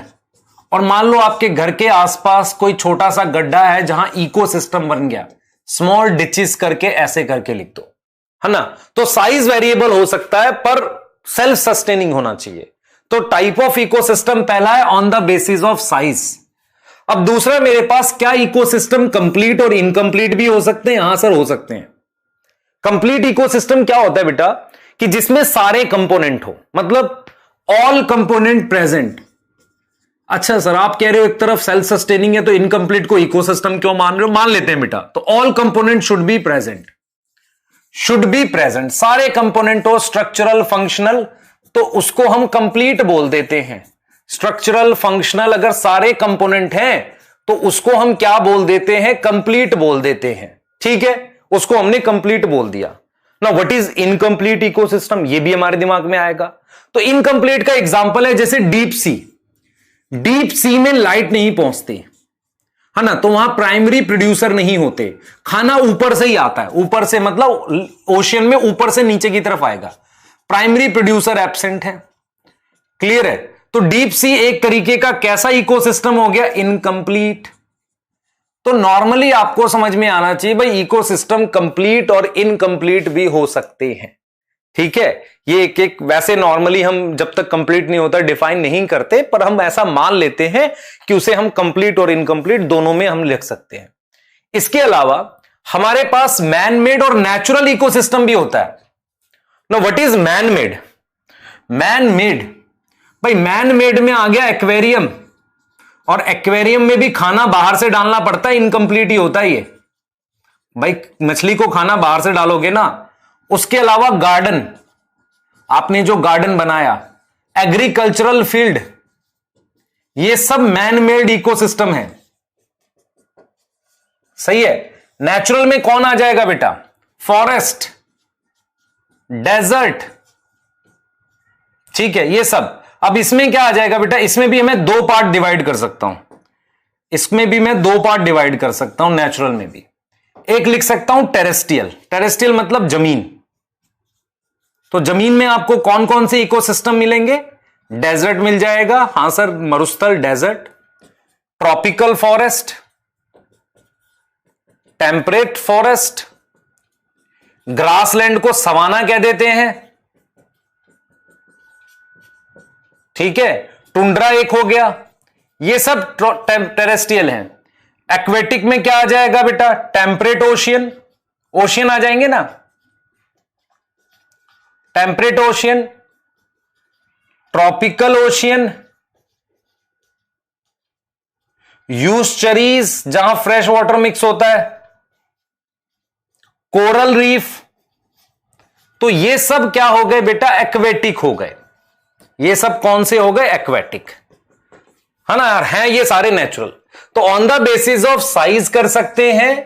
और मान लो आपके घर के आसपास कोई छोटा सा गड्ढा है जहां इकोसिस्टम बन गया, स्मॉल डिचेस करके ऐसे करके लिख दो, है ना। तो साइज वेरिएबल हो सकता है पर सेल्फ सस्टेनिंग होना चाहिए। तो टाइप ऑफ इकोसिस्टम पहला है on the basis of size. अब दूसरा मेरे पास, क्या इकोसिस्टम कंप्लीट और इनकंप्लीट भी हो सकते हैं? हां सर, हो सकते हैं। कंप्लीट इकोसिस्टम क्या होता है बेटा? कि जिसमें सारे कंपोनेंट हो, मतलब ऑल कंपोनेंट प्रेजेंट। अच्छा सर, आप कह रहे हो एक तरफ सेल्फ सस्टेनिंग है तो इनकंप्लीट को इकोसिस्टम क्यों मान रहे हो? मान लेते हैं बेटा। तो all component should be present, should be present, सारे कंपोनेंट हो, स्ट्रक्चरल फंक्शनल, तो उसको हम कंप्लीट बोल देते हैं। स्ट्रक्चरल फंक्शनल अगर सारे कंपोनेंट हैं तो उसको हम क्या बोल देते हैं? कंप्लीट बोल देते हैं, ठीक है। उसको हमने कंप्लीट बोल दिया ना। व्हाट इज इनकंप्लीट इकोसिस्टम, ये भी हमारे दिमाग में आएगा। तो इनकंप्लीट का एग्जांपल है जैसे डीप सी। डीप सी में लाइट नहीं पहुंचती, है ना, तो वहां प्राइमरी प्रोड्यूसर नहीं होते, खाना ऊपर से ही आता है। ऊपर से मतलब ओशियन में ऊपर से नीचे की तरफ आएगा, प्राइमरी प्रोड्यूसर एब्सेंट है। क्लियर है? तो डीप सी एक तरीके का कैसा इकोसिस्टम हो गया? इनकंप्लीट। तो नॉर्मली आपको समझ में आना चाहिए भाई, इकोसिस्टम कंप्लीट और इनकंप्लीट भी हो सकते हैं, ठीक है। ये एक एक वैसे नॉर्मली हम जब तक कंप्लीट नहीं होता डिफाइन नहीं करते, पर हम ऐसा मान लेते हैं कि उसे हम कंप्लीट और इनकंप्लीट दोनों में हम लिख सकते हैं। इसके अलावा हमारे पास मैन मेड और नेचुरल इकोसिस्टम भी होता है। Know what is man made? Man made भाई, मैन मेड में आ गया एक्वेरियम, और एक्वेरियम में भी खाना बाहर से डालना पड़ता है, इनकम्प्लीट ही होता है ये भाई। मछली को खाना बाहर से डालोगे ना। उसके अलावा गार्डन, आपने जो गार्डन बनाया, एग्रीकल्चरल फील्ड, ये सब मैन मेड इकोसिस्टम है। सही है। नेचुरल में कौन आ जाएगा बेटा? फॉरेस्ट, डेजर्ट, ठीक है, ये सब। अब इसमें क्या आ जाएगा बेटा? इसमें भी मैं दो पार्ट डिवाइड कर सकता हूं, इसमें भी मैं दो पार्ट डिवाइड कर सकता हूं, नेचुरल में भी। एक लिख सकता हूं टेरेस्ट्रियल, टेरेस्ट्रियल मतलब जमीन। तो जमीन में आपको कौन कौन से इकोसिस्टम मिलेंगे? डेजर्ट मिल जाएगा, हां सर, मरुस्थल desert, tropical forest, temperate forest, grassland को सवाना कह देते हैं, ठीक है, टुंड्रा एक हो गया। ये सब टेरेस्ट्रियल हैं। एक्वेटिक में क्या आ जाएगा बेटा? टेम्परेट ओशियन, ओशियन आ जाएंगे ना, टेम्परेट ओशियन, ट्रॉपिकल ओशियन, यूस्चरीज जहां फ्रेश वाटर मिक्स होता है, कोरल रीफ। तो ये सब क्या हो गए बेटा? एक्वेटिक हो गए। ये सब कौन से हो गए? एक्वेटिक, है ना यार, हैं ये सारे नेचुरल। तो on the basis of size कर सकते हैं,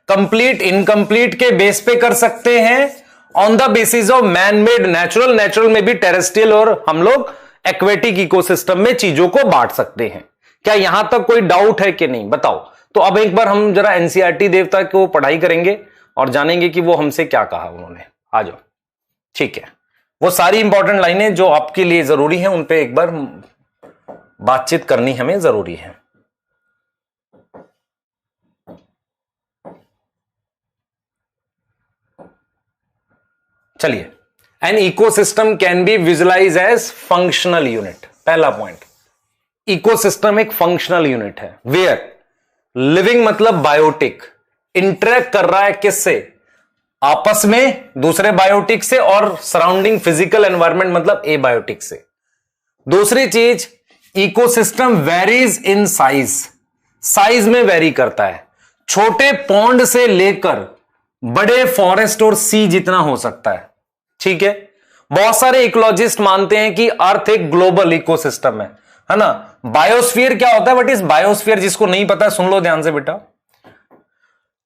कंप्लीट इनकंप्लीट के बेस पे कर सकते हैं, on the basis of man made natural, natural में भी टेरेस्ट्रियल, और हम लोग एक्वेटिक इकोसिस्टम में चीजों को बांट सकते हैं। क्या यहां तक कोई डाउट है कि नहीं? बताओ। तो अब एक बार हम जरा एनसीईआरटी देवता को पढ़ाई करेंगे और जानेंगे कि वो हमसे क्या कहा उन्होंने। आ जाओ, ठीक है। वो सारी इंपॉर्टेंट लाइनें जो आपके लिए जरूरी हैं, उन पे एक बार बातचीत करनी हमें जरूरी है। चलिए, an ecosystem can be visualise as functional unit. पहला पॉइंट, इकोसिस्टम एक फंक्शनल यूनिट है, वेयर लिविंग मतलब बायोटिक इंटरेक्ट कर रहा है किससे? आपस में, दूसरे बायोटिक से, और सराउंडिंग फिजिकल एनवायरनमेंट मतलब एबायोटिक से। दूसरी चीज, ecosystem varies in size, size में वेरी करता है, छोटे पॉन्ड से लेकर बड़े फॉरेस्ट और सी जितना हो सकता है, ठीक है। बहुत सारे इकोलॉजिस्ट मानते हैं कि अर्थ एक ग्लोबल इकोसिस्टम है ना। बायोस्फीयर क्या होता है? What is biosphere? जिसको नहीं पता सुन लो ध्यान से बेटा।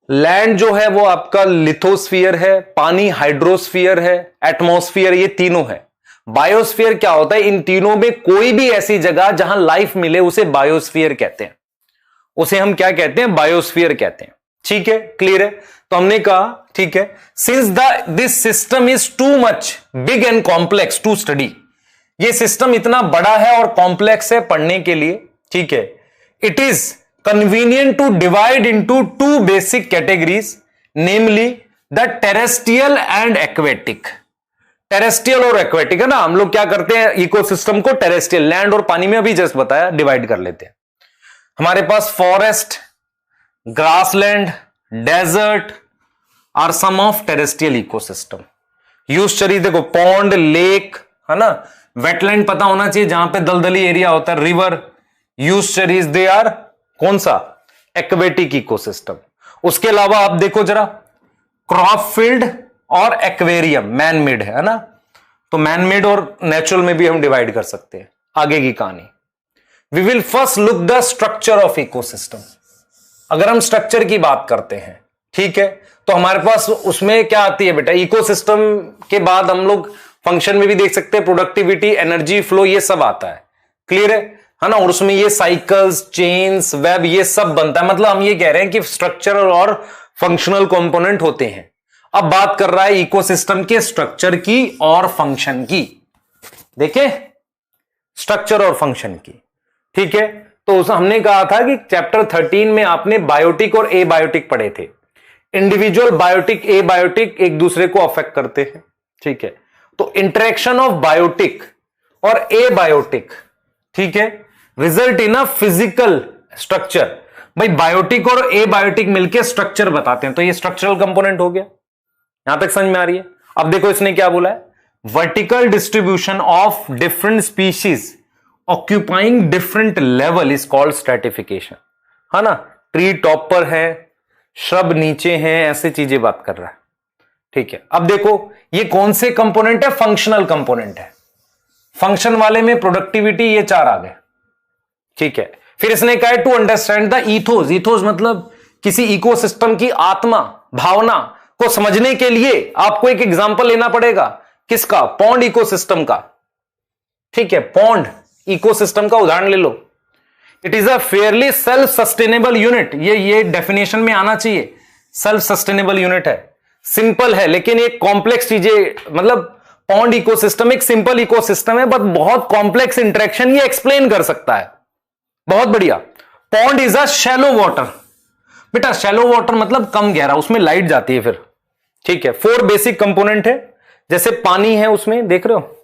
लैंड जो है वो आपका लिथोस्फीयर है, पानी हाइड्रोस्फीयर है, एटमॉस्फेयर, ये तीनों है। बायोस्फीयर क्या होता है? इन तीनों में कोई भी ऐसी जगह जहां लाइफ मिले उसे बायोस्फीयर कहते हैं, उसे हम क्या कहते हैं? बायोस्फीयर कहते हैं, ठीक है, क्लियर है। तो हमने कहा ठीक है, since this system is too much big and complex to study, ये सिस्टम इतना बड़ा है और कॉम्प्लेक्स है पढ़ने के लिए, ठीक है। It is convenient to divide into two basic categories, namely the terrestrial and aquatic. Terrestrial और एक्वेटिक है ना, हम लोग क्या करते हैं? इकोसिस्टम को टेरेस्ट्रियल, लैंड और पानी में अभी जस्ट बताया, डिवाइड कर लेते हैं। हमारे पास forest, grassland, desert are some of terrestrial ecosystem. Estuary देखो, पॉन्ड, लेक, है ना, वेटलैंड पता होना चाहिए जहां पे दलदली एरिया होता है, रिवर। यूस्चरीज दे आर कौन सा? Aquatic ecosystem. उसके अलावा आप देखो जरा, क्रॉप फील्ड और एक्वेरियम मैन मेड है ना। तो मैन मेड और नेचुरल में भी हम डिवाइड कर सकते हैं। आगे की कहानी, we will first look the structure of ecosystem. अगर हम स्ट्रक्चर की बात करते हैं, ठीक है, तो हमारे पास उसमें क्या आती है बेटा? इकोसिस्टम के बाद हम लोग फंक्शन में भी देख सकते हैं, प्रोडक्टिविटी, एनर्जी फ्लो, ये सब आता है, क्लियर है ना। और उसमें ये साइकिल्स, चेन्स, वेब, ये सब बनता है। मतलब हम ये कह रहे हैं कि स्ट्रक्चरल और फंक्शनल कंपोनेंट होते हैं। अब बात कर रहा है इकोसिस्टम के स्ट्रक्चर की और फंक्शन की। देखें, स्ट्रक्चर और फंक्शन की, ठीक है। तो हमने कहा था कि चैप्टर 13 में आपने बायोटिक और एबायोटिक पढ़े थे। इंडिविजुअल बायोटिक, एबायोटिक एक दूसरे को अफेक्ट करते हैं, ठीक है। तो इंटरेक्शन ऑफ बायोटिक और एबायोटिक, ठीक है, result in a physical structure. भाई बायोटिक और एबायोटिक मिलकर स्ट्रक्चर बताते हैं, तो ये स्ट्रक्चरल कंपोनेंट हो गया। यहां तक समझ में आ रही है? अब देखो इसने क्या बोला है, vertical distribution of different species occupying different level is called stratification, है ना। ट्री टॉप पर है, श्रब नीचे हैं, ऐसे चीजें बात कर रहा है। ठीक है, अब देखो ये कौन से कंपोनेंट है, फंक्शनल कंपोनेंट है। फंक्शन वाले में प्रोडक्टिविटी ये 4 आ गए। ठीक है, फिर इसने कहा to understand the ethos, ethos मतलब किसी इकोसिस्टम की आत्मा, भावना को समझने के लिए आपको एक एग्जांपल लेना पड़ेगा। किसका? पॉन्ड इकोसिस्टम का। ठीक है, पॉन्ड इकोसिस्टम का उदाहरण ले लो। It is a fairly self sustainable unit, ये डेफिनेशन में आना चाहिए। सेल्फ सस्टेनेबल यूनिट है, सिंपल है, लेकिन एक कॉम्प्लेक्स चीजें, मतलब पॉन्ड इकोसिस्टम एक सिंपल इकोसिस्टम है, बट बहुत कॉम्प्लेक्स इंटरेक्शन ये एक्सप्लेन कर सकता है। बहुत बढ़िया। Pond is a shallow water. बेटा शैलो वाटर मतलब कम गहरा, उसमें लाइट जाती है फिर। ठीक है, 4 बेसिक कंपोनेंट है, जैसे पानी है उसमें, देख रहे हो,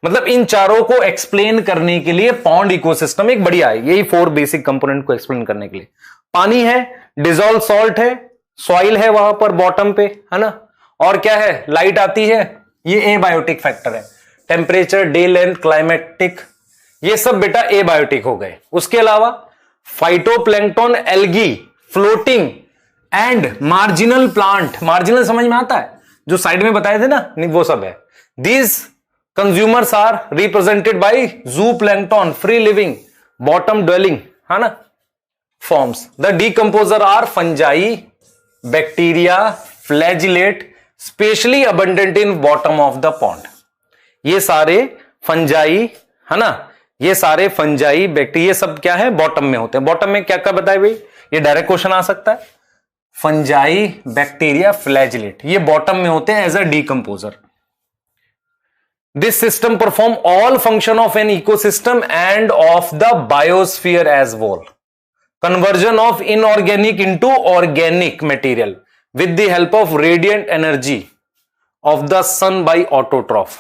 मतलब इन चारों को एक्सप्लेन करने के लिए पॉन्ड इकोसिस्टम एक बढ़िया है। यही 4 बेसिक कंपोनेंट को एक्सप्लेन करने के लिए पानी है, डिजोल्व सॉल्ट है, सॉइल है वहां पर बॉटम पे, है ना, और क्या है, लाइट आती है, ये एबायोटिक फैक्टर है। टेम्परेचर, डे लेंथ, क्लाइमेटिक, ये सब बेटा एबायोटिक हो गए। उसके अलावा phytoplankton, algae, floating and marginal plant. Marginal समझ में आता है, जो साइड में बताए थे ना, वो सब है। These consumers are represented by zooplankton, free living, bottom dwelling, है ना, forms. The decomposer are fungi, bacteria, flagellate, specially abundant in bottom of the pond. ये सारे फंजाई, है ना, ये सारे फंजाई, बैक्टीरिया, ये सब क्या है, बॉटम में होते हैं। बॉटम में क्या क्या बताए भाई, ये डायरेक्ट क्वेश्चन आ सकता है। फंजाई, बैक्टीरिया, फ्लैजिलेट, ये बॉटम में होते हैं as a decomposer. This system perform all function of an ecosystem and of the biosphere as whole. Conversion of inorganic into organic material with the help of radiant energy of the sun by autotroph.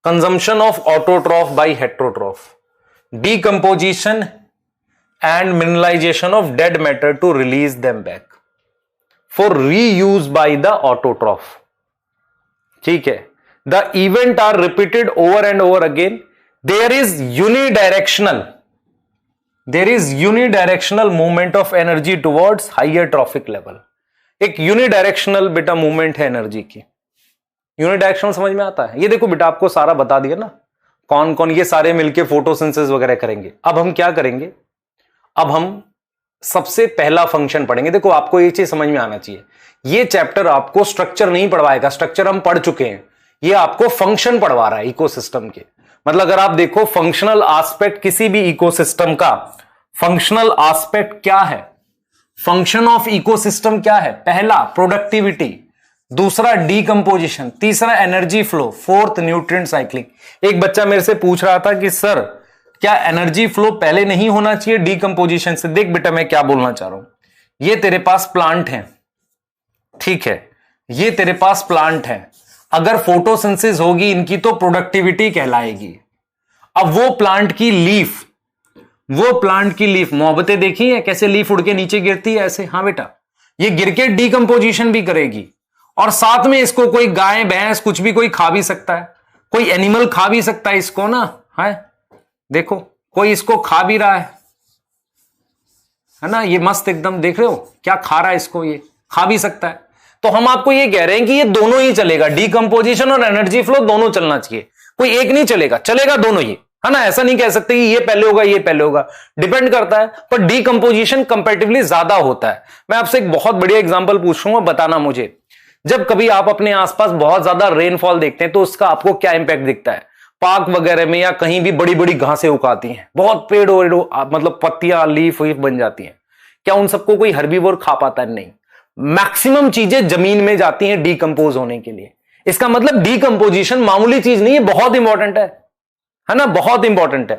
Consumption of autotroph by heterotroph. Decomposition and mineralization of dead matter to release them back for reuse by the autotroph. ठीक है, the event are repeated over and over again. There is unidirectional movement of energy towards higher trophic level. एक unidirectional बेटा movement है energy की। Unidirectional समझ में आता है? ये देखो बेटा आपको सारा बता दिया ना, कौन कौन ये सारे मिलके फोटोसिंथेसिस वगैरह करेंगे। अब हम क्या करेंगे, अब हम सबसे पहला फंक्शन पढ़ेंगे। देखो आपको ये चीज समझ में आना चाहिए, ये चैप्टर आपको स्ट्रक्चर नहीं पढ़वाएगा, स्ट्रक्चर हम पढ़ चुके हैं, ये आपको फंक्शन पढ़वा रहा है इकोसिस्टम के। मतलब अगर आप देखो फंक्शनल एस्पेक्ट किसी भी इकोसिस्टम का, फंक्शनल एस्पेक्ट क्या है, फंक्शन ऑफ इकोसिस्टम क्या है, पहला प्रोडक्टिविटी, दूसरा डीकंपोजिशन, तीसरा energy flow, fourth nutrient cycling. एक बच्चा मेरे से पूछ रहा था कि सर क्या एनर्जी फ्लो पहले नहीं होना चाहिए डीकंपोजिशन से? देख बेटा मैं क्या बोलना चाह रहा हूं, ये तेरे पास प्लांट है, ठीक है, ये तेरे पास प्लांट है, अगर फोटोसिंथेसिस होगी इनकी तो प्रोडक्टिविटी कहलाएगी। अब वो प्लांट की लीफ, मोहब्बतें देखी है कैसे लीफ उड़ के नीचे गिरती है ऐसे? हाँ बेटा, ये गिर के डीकंपोजिशन भी करेगी, और साथ में इसको कोई गाय भैंस कुछ भी कोई खा भी सकता है, कोई एनिमल खा भी सकता है इसको ना, है देखो कोई इसको खा भी रहा है ना, ये मस्त एकदम, देख रहे हो क्या खा रहा है इसको, ये खा भी सकता है। तो हम आपको ये कह रहे हैं कि ये दोनों ही चलेगा, डीकंपोजिशन और एनर्जी फ्लो दोनों चलना चाहिए, कोई एक नहीं चलेगा, चलेगा दोनों ही, है ना। ऐसा नहीं कह सकते कि ये पहले होगा ये पहले होगा, डिपेंड करता है, पर डीकंपोजिशन कंपैरेटिवली ज्यादा होता है। मैं आपसे एक बहुत बढ़िया एग्जांपल पूछूंगा, बताना मुझे, जब कभी आप अपने आसपास बहुत ज्यादा रेनफॉल देखते हैं तो उसका आपको क्या इंपैक्ट दिखता है? पार्क वगैरह में या कहीं भी बड़ी बड़ी घासें उगाती हैं, बहुत पेड़ मतलब पत्तियां लीफ बन जाती हैं, क्या उन सबको कोई हर्बीवोर खा पाता है? नहीं, मैक्सिमम चीजें जमीन में जाती हैं डीकंपोज होने के लिए। इसका मतलब डीकंपोजिशन मामूली चीज नहीं है, बहुत इंपॉर्टेंट है ना, बहुत इंपॉर्टेंट है।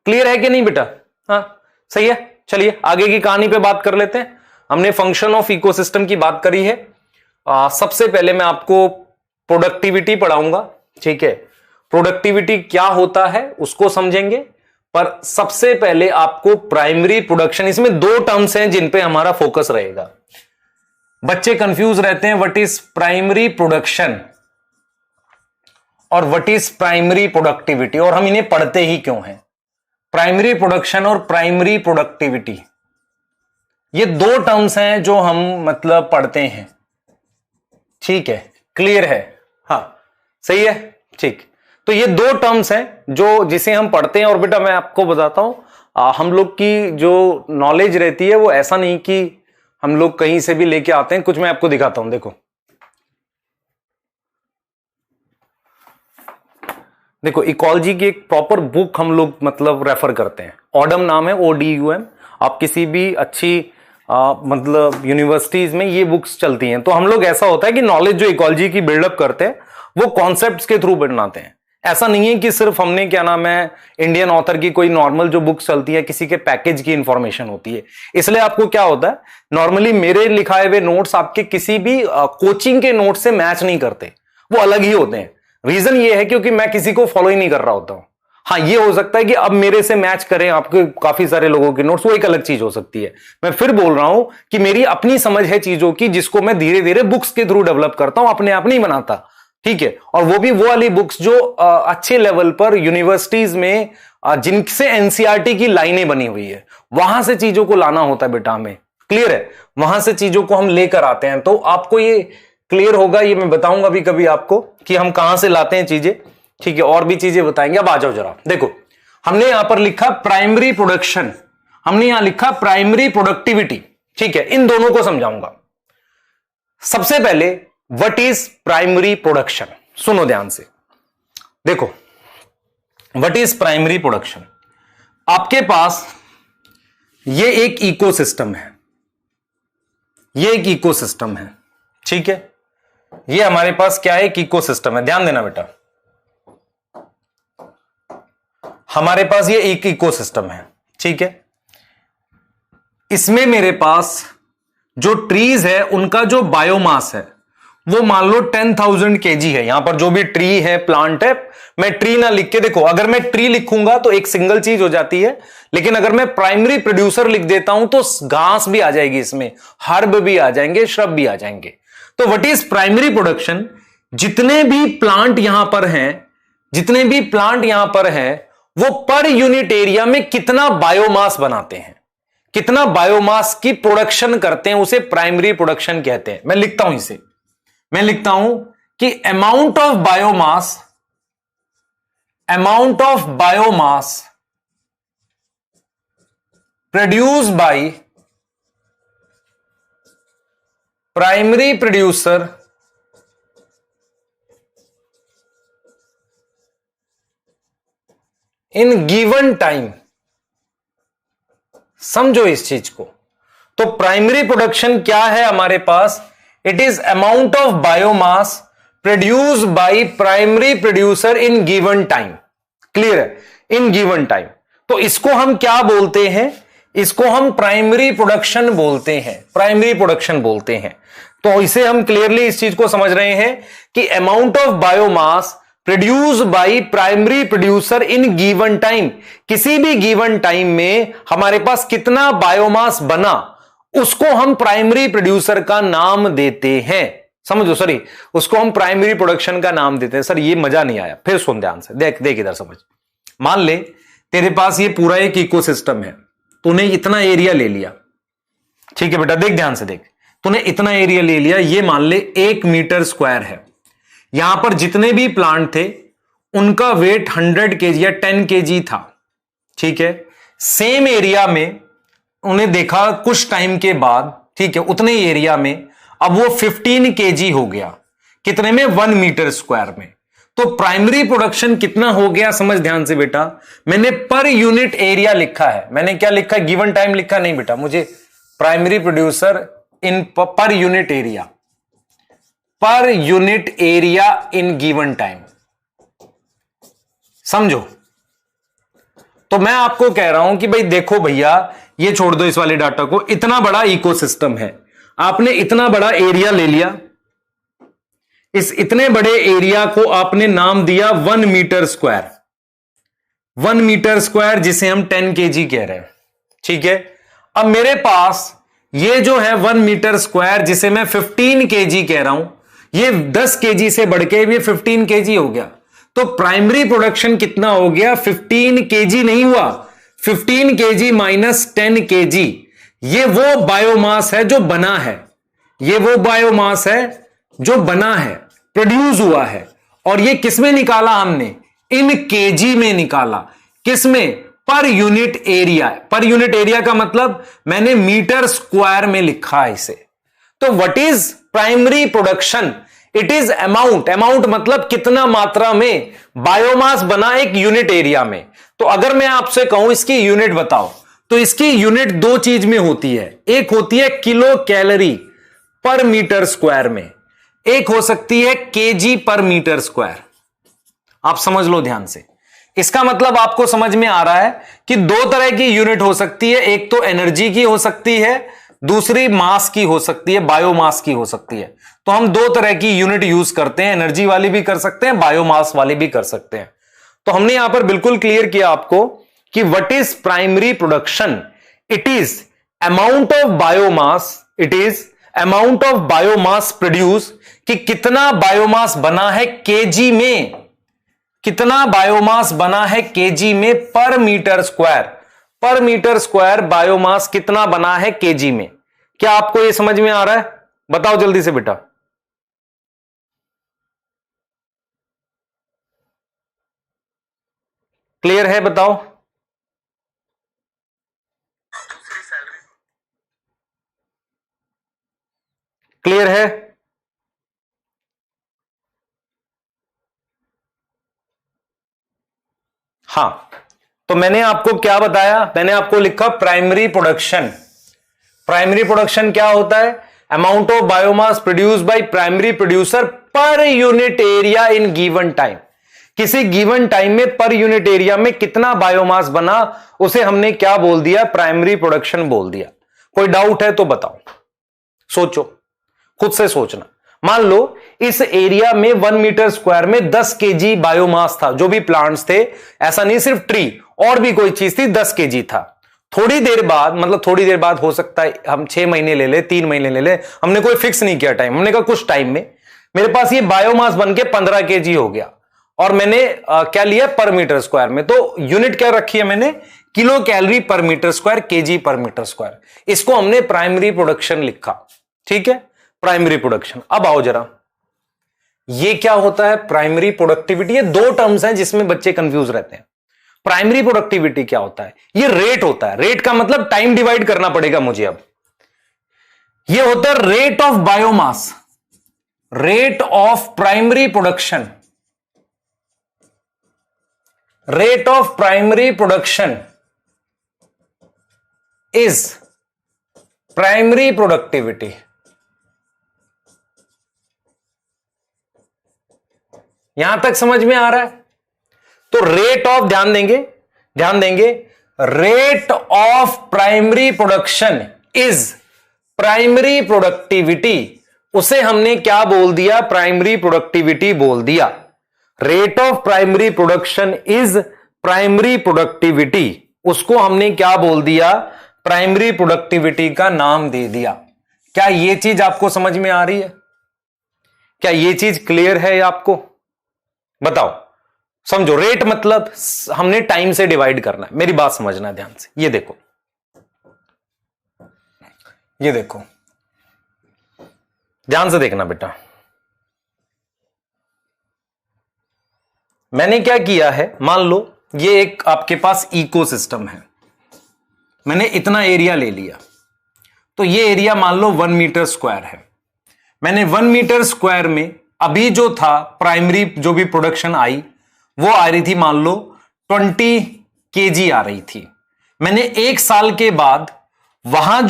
क्लियर है कि नहीं बेटा? हाँ सही है। चलिए आगे की कहानी पे बात कर लेते हैं। हमने फंक्शन ऑफ इकोसिस्टम की बात करी है। सबसे पहले मैं आपको प्रोडक्टिविटी पढ़ाऊंगा, ठीक है। प्रोडक्टिविटी क्या होता है उसको समझेंगे, पर सबसे पहले आपको प्राइमरी प्रोडक्शन, इसमें दो टर्म्स हैं जिन पे हमारा फोकस रहेगा। बच्चे कंफ्यूज रहते हैं व्हाट इज प्राइमरी प्रोडक्शन और व्हाट इज प्राइमरी प्रोडक्टिविटी, और हम इन्हें पढ़ते ही क्यों हैं। प्राइमरी प्रोडक्शन और प्राइमरी प्रोडक्टिविटी ये दो टर्म्स हैं जो हम मतलब पढ़ते हैं, ठीक है, क्लियर है, हाँ सही है, ठीक। तो ये दो टर्म्स हैं जो जिसे हम पढ़ते हैं। और बेटा मैं आपको बताता हूं, हम लोग की जो नॉलेज रहती है वो ऐसा नहीं कि हम लोग कहीं से भी लेके आते हैं, कुछ मैं आपको दिखाता हूं, देखो देखो इकोलॉजी की एक प्रॉपर बुक हम लोग मतलब रेफर करते हैं, ओडम नाम है, ODUM। आप किसी भी अच्छी मतलब यूनिवर्सिटीज में ये बुक्स चलती हैं। तो हम लोग ऐसा होता है कि नॉलेज जो इकोलॉजी की बिल्डअप करते हैं वो कॉन्सेप्ट्स के थ्रू बनाते हैं। ऐसा नहीं है कि सिर्फ हमने क्या नाम है इंडियन ऑथर की कोई नॉर्मल जो बुक्स चलती है किसी के पैकेज की इंफॉर्मेशन होती है। इसलिए आपको क्या होता है, नॉर्मली मेरे लिखाए हुए नोट्स आपके किसी भी कोचिंग के नोट से मैच नहीं करते, वो अलग ही होते हैं। रीजन ये है क्योंकि मैं किसी को फॉलो ही नहीं कर रहा होता हूं। हाँ ये हो सकता है कि अब मेरे से मैच करें आपके काफी सारे लोगों के नोट्स, वो एक अलग चीज हो सकती है। मैं फिर बोल रहा हूं कि मेरी अपनी समझ है चीजों की जिसको मैं धीरे धीरे बुक्स के थ्रू डेवलप करता हूं, अपने आप नहीं बनाता, ठीक है। और वो भी वो वाली बुक्स जो अच्छे लेवल पर यूनिवर्सिटीज में जिनसे एनसीईआरटी की लाइनें बनी हुई है वहां से चीजों को लाना होता है बेटा हमें, क्लियर है, वहां से चीजों को हम लेकर आते हैं। तो आपको ये क्लियर होगा, ये मैं बताऊंगा भी कभी आपको कि हम कहां से लाते हैं चीजें, ठीक है, और भी चीजें बताएंगे। अब आ जाओ जरा, देखो हमने यहां पर लिखा प्राइमरी प्रोडक्शन, हमने यहां लिखा प्राइमरी प्रोडक्टिविटी, ठीक है, इन दोनों को समझाऊंगा। सबसे पहले व्हाट इज प्राइमरी प्रोडक्शन, सुनो ध्यान से, देखो व्हाट इज प्राइमरी प्रोडक्शन। आपके पास ये एक इकोसिस्टम है, ये एक इकोसिस्टम है, ठीक है, ये हमारे पास क्या है, एक इकोसिस्टम है। ध्यान देना बेटा, हमारे पास ये एक इकोसिस्टम है, ठीक है। इसमें मेरे पास जो ट्रीज है उनका जो बायोमास है वो मान लो 10,000 kg है। यहां पर जो भी ट्री है, प्लांट है, मैं ट्री ना लिख के, देखो अगर मैं ट्री लिखूंगा तो एक सिंगल चीज हो जाती है, लेकिन अगर मैं प्राइमरी प्रोड्यूसर लिख देता हूं तो घास भी आ जाएगी, इसमें हर्ब भी आ जाएंगे, श्रब भी आ जाएंगे। तो व्हाट इज प्राइमरी प्रोडक्शन, जितने भी प्लांट यहां पर हैं, जितने भी प्लांट यहां पर हैं वो पर यूनिट एरिया में कितना बायोमास बनाते हैं, कितना बायोमास की प्रोडक्शन करते हैं, उसे प्राइमरी प्रोडक्शन कहते हैं। मैं लिखता हूं इसे, मैं लिखता हूं कि amount of biomass, amount of biomass produce by primary producer in given time. समझो इस चीज को, तो प्राइमरी प्रोडक्शन क्या है हमारे पास, it is amount of biomass produce by primary producer in given time, clear है, इन गिवन टाइम। तो इसको हम क्या बोलते हैं, इसको हम प्राइमरी प्रोडक्शन बोलते हैं, प्राइमरी प्रोडक्शन बोलते हैं। तो इसे हम क्लियरली इस चीज को समझ रहे हैं कि amount of biomass produce by primary producer in given time, किसी भी गिवन टाइम में हमारे पास कितना बायोमास बना उसको हम प्राइमरी प्रोड्यूसर का नाम देते हैं। समझो, सॉरी, उसको हम प्राइमरी प्रोडक्शन का नाम देते हैं। सर ये मजा नहीं आया, फिर सुन ध्यान से, देख देख इधर समझ। मान ले तेरे पास ये पूरा एक इकोसिस्टम है, तूने इतना एरिया ले लिया, ठीक है बेटा, देख ध्यान से देख, तूने इतना एरिया ले लिया, ये मान ले 1 मीटर स्क्वायर है। यहां पर जितने भी प्लांट थे उनका वेट 100 kg या 10 kg था, ठीक है। सेम एरिया में उन्हें देखा कुछ टाइम के बाद, ठीक है, उतने एरिया में अब वो 15 kg हो गया, कितने में, 1 मीटर स्क्वायर में। तो प्राइमरी प्रोडक्शन कितना हो गया, समझ ध्यान से बेटा, मैंने पर यूनिट एरिया लिखा है, मैंने क्या लिखा है, गिवन टाइम लिखा नहीं बेटा, मुझे primary producer in per unit area, per unit area in given time, समझो। तो मैं आपको कह रहा हूं कि भाई देखो भैया, ये छोड़ दो इस वाले डाटा को, इतना बड़ा इकोसिस्टम है, आपने इतना बड़ा एरिया ले लिया, इस इतने बड़े एरिया को आपने नाम दिया 1 मीटर स्क्वायर, 1 मीटर स्क्वायर जिसे हम 10 केजी कह रहे हैं, ठीक है। अब मेरे पास ये जो है 1 मीटर स्क्वायर जिसे मैं 15 केजी कह रहा हूं, ये 10 केजी से बढ़ के ये 15 केजी हो गया। तो प्राइमरी प्रोडक्शन कितना हो गया? 15 केजी नहीं हुआ, 15 केजी माइनस 10 केजी। ये वो बायोमास है जो बना है, ये वो बायोमास है जो बना है, प्रोड्यूस हुआ है। और ये किसमें निकाला हमने? इन केजी में निकाला। किसमें? Per unit area. Per unit area का मतलब मैंने मीटर स्क्वायर में लिखा है इसे। तो what is primary production? It is amount. Amount मतलब कितना मात्रा में बायोमास बना एक यूनिट एरिया में। तो अगर मैं आपसे कहूं इसकी यूनिट बताओ, तो इसकी यूनिट दो चीज में होती है। एक होती है किलो कैलोरी पर मीटर स्क्वायर में, एक हो सकती है केजी पर मीटर स्क्वायर। आप समझ लो ध्यान से। इसका मतलब आपको समझ में आ रहा है कि दो तरह की यूनिट हो सकती है, एक तो एनर्जी की हो सकती है, दूसरी मास की हो सकती है, बायोमास की हो सकती है। तो हम दो तरह की यूनिट यूज करते हैं, एनर्जी वाली भी कर सकते हैं, बायोमास वाली भी कर सकते हैं। तो हमने यहां पर बिल्कुल क्लियर किया आपको कि what is primary production? It is amount of biomass, it is amount of biomass produce, कि कितना बायोमास बना है केजी में, कितना बायोमास बना है केजी में पर मीटर स्क्वायर। पर मीटर स्क्वायर बायोमास कितना बना है केजी में। क्या आपको यह समझ में आ रहा है? बताओ जल्दी से बेटा। क्लियर है? बताओ। क्लियर है? हां, तो मैंने आपको क्या बताया? मैंने आपको लिखा प्राइमरी प्रोडक्शन। प्राइमरी प्रोडक्शन क्या होता है? Amount of biomass produce by primary producer per unit area in given time. किसी गिवन टाइम में पर यूनिट एरिया में कितना बायोमास बना, उसे हमने क्या बोल दिया? प्राइमरी प्रोडक्शन बोल दिया। कोई डाउट है तो बताओ, सोचो, खुद से सोचना। मान लो इस एरिया में 1 मीटर स्क्वायर में 10 केजी बायोमास था, जो भी प्लांट्स थे, ऐसा नहीं सिर्फ ट्री, और भी कोई चीज थी, 10 केजी था। थोड़ी देर बाद, मतलब थोड़ी देर बाद हो सकता है हम 6 महीने ले ले, 3 महीने ले ले, हमने कोई फिक्स नहीं किया टाइम, हमने कहा कुछ टाइम में मेरे पास ये बायोमास बन के 15 केजी हो गया, और मैंने क्या लिया? पर मीटर स्क्वायर में। तो यूनिट क्या रखी है मैंने? किलो कैलोरी पर मीटर स्क्वायर, केजी पर मीटर स्क्वायर। इसको हमने प्राइमरी प्रोडक्शन लिखा, ठीक है, प्राइमरी प्रोडक्शन। अब आओ जरा, ये क्या होता है प्राइमरी प्रोडक्टिविटी? ये दो टर्म्स हैं जिसमें बच्चे कंफ्यूज रहते हैं। प्राइमरी प्रोडक्टिविटी क्या होता है? ये रेट होता है। रेट का मतलब टाइम डिवाइड करना पड़ेगा मुझे। अब ये होता है rate of biomass, rate of primary production. Rate of primary production is primary productivity. यहां तक समझ में आ रहा है? तो रेट ऑफ, ध्यान देंगे, ध्यान देंगे, rate of primary production is primary productivity. उसे हमने क्या बोल दिया? प्राइमरी प्रोडक्टिविटी बोल दिया। Rate of primary production is primary productivity, उसको हमने क्या बोल दिया? प्राइमरी प्रोडक्टिविटी का नाम दे दिया। क्या यह चीज आपको समझ में आ रही है? क्या यह चीज क्लियर है आपको? बताओ, समझो। रेट मतलब हमने टाइम से डिवाइड करना है। मेरी बात समझना ध्यान से। ये देखो, ये देखो, ध्यान से देखना बेटा। मैंने क्या किया है, मान लो ये एक आपके पास इकोसिस्टम है, मैंने इतना एरिया ले लिया। तो ये एरिया मान लो 1 मीटर स्क्वायर है। मैंने 1 मीटर स्क्वायर में अभी जो था प्राइमरी जो भी प्रोडक्शन आई, वो आ रही थी मान लो 20 केजी आ रही थी। मैंने 1 साल के बाद वहां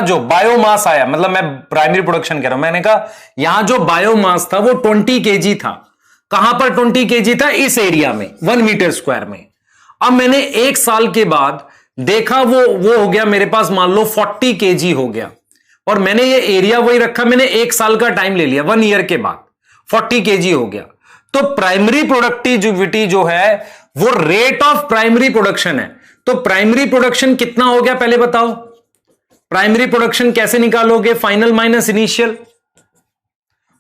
जो बायोमास आया, मतलब मैं प्राइमरी प्रोडक्शन कह रहा हूं, मैंने कहा यहां जो बायोमास था वो 20 केजी था। कहां पर 20 केजी था? इस एरिया में, 1 मीटर स्क्वायर में। अब मैंने 1 साल के बाद देखा वो हो गया मेरे पास मान लो 40 केजी हो गया, और मैंने ये एरिया वही रखा। मैंने 1 साल का टाइम ले लिया, 1 ईयर के बाद 40 केजी हो गया। तो प्राइमरी प्रोडक्टिविटी जो है वो रेट ऑफ प्राइमरी प्रोडक्शन है। तो प्राइमरी प्रोडक्शन कितना हो गया पहले बताओ। प्राइमरी प्रोडक्शन कैसे निकालोगे, फाइनल माइनस इनिशियल,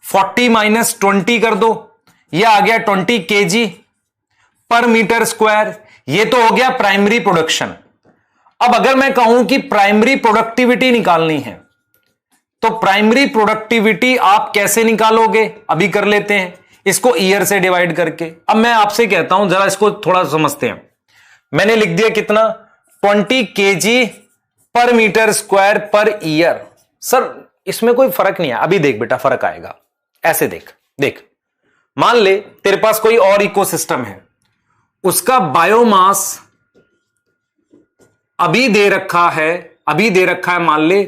40 माइनस 20 कर दो, यह आ गया 20 kg पर मीटर स्क्वायर। ये तो हो गया प्राइमरी प्रोडक्शन। अब अगर मैं कहूं कि प्राइमरी प्रोडक्टिविटी निकालनी है, तो प्राइमरी प्रोडक्टिविटी आप कैसे निकालोगे, अभी कर लेते हैं इसको ईयर से डिवाइड करके। अब मैं आपसे कहता हूं, जरा इसको थोड़ा समझते हैं। मैंने लिख दिया कितना, 20 kg per metre square per year. Sir इसमें कोई फर्क नहीं है, अभी देख बेटा फर्क आएगा। ऐसे देख देख, मान ले तेरे पास कोई और इकोसिस्टम है, उसका बायोमास अभी दे रखा है मान ले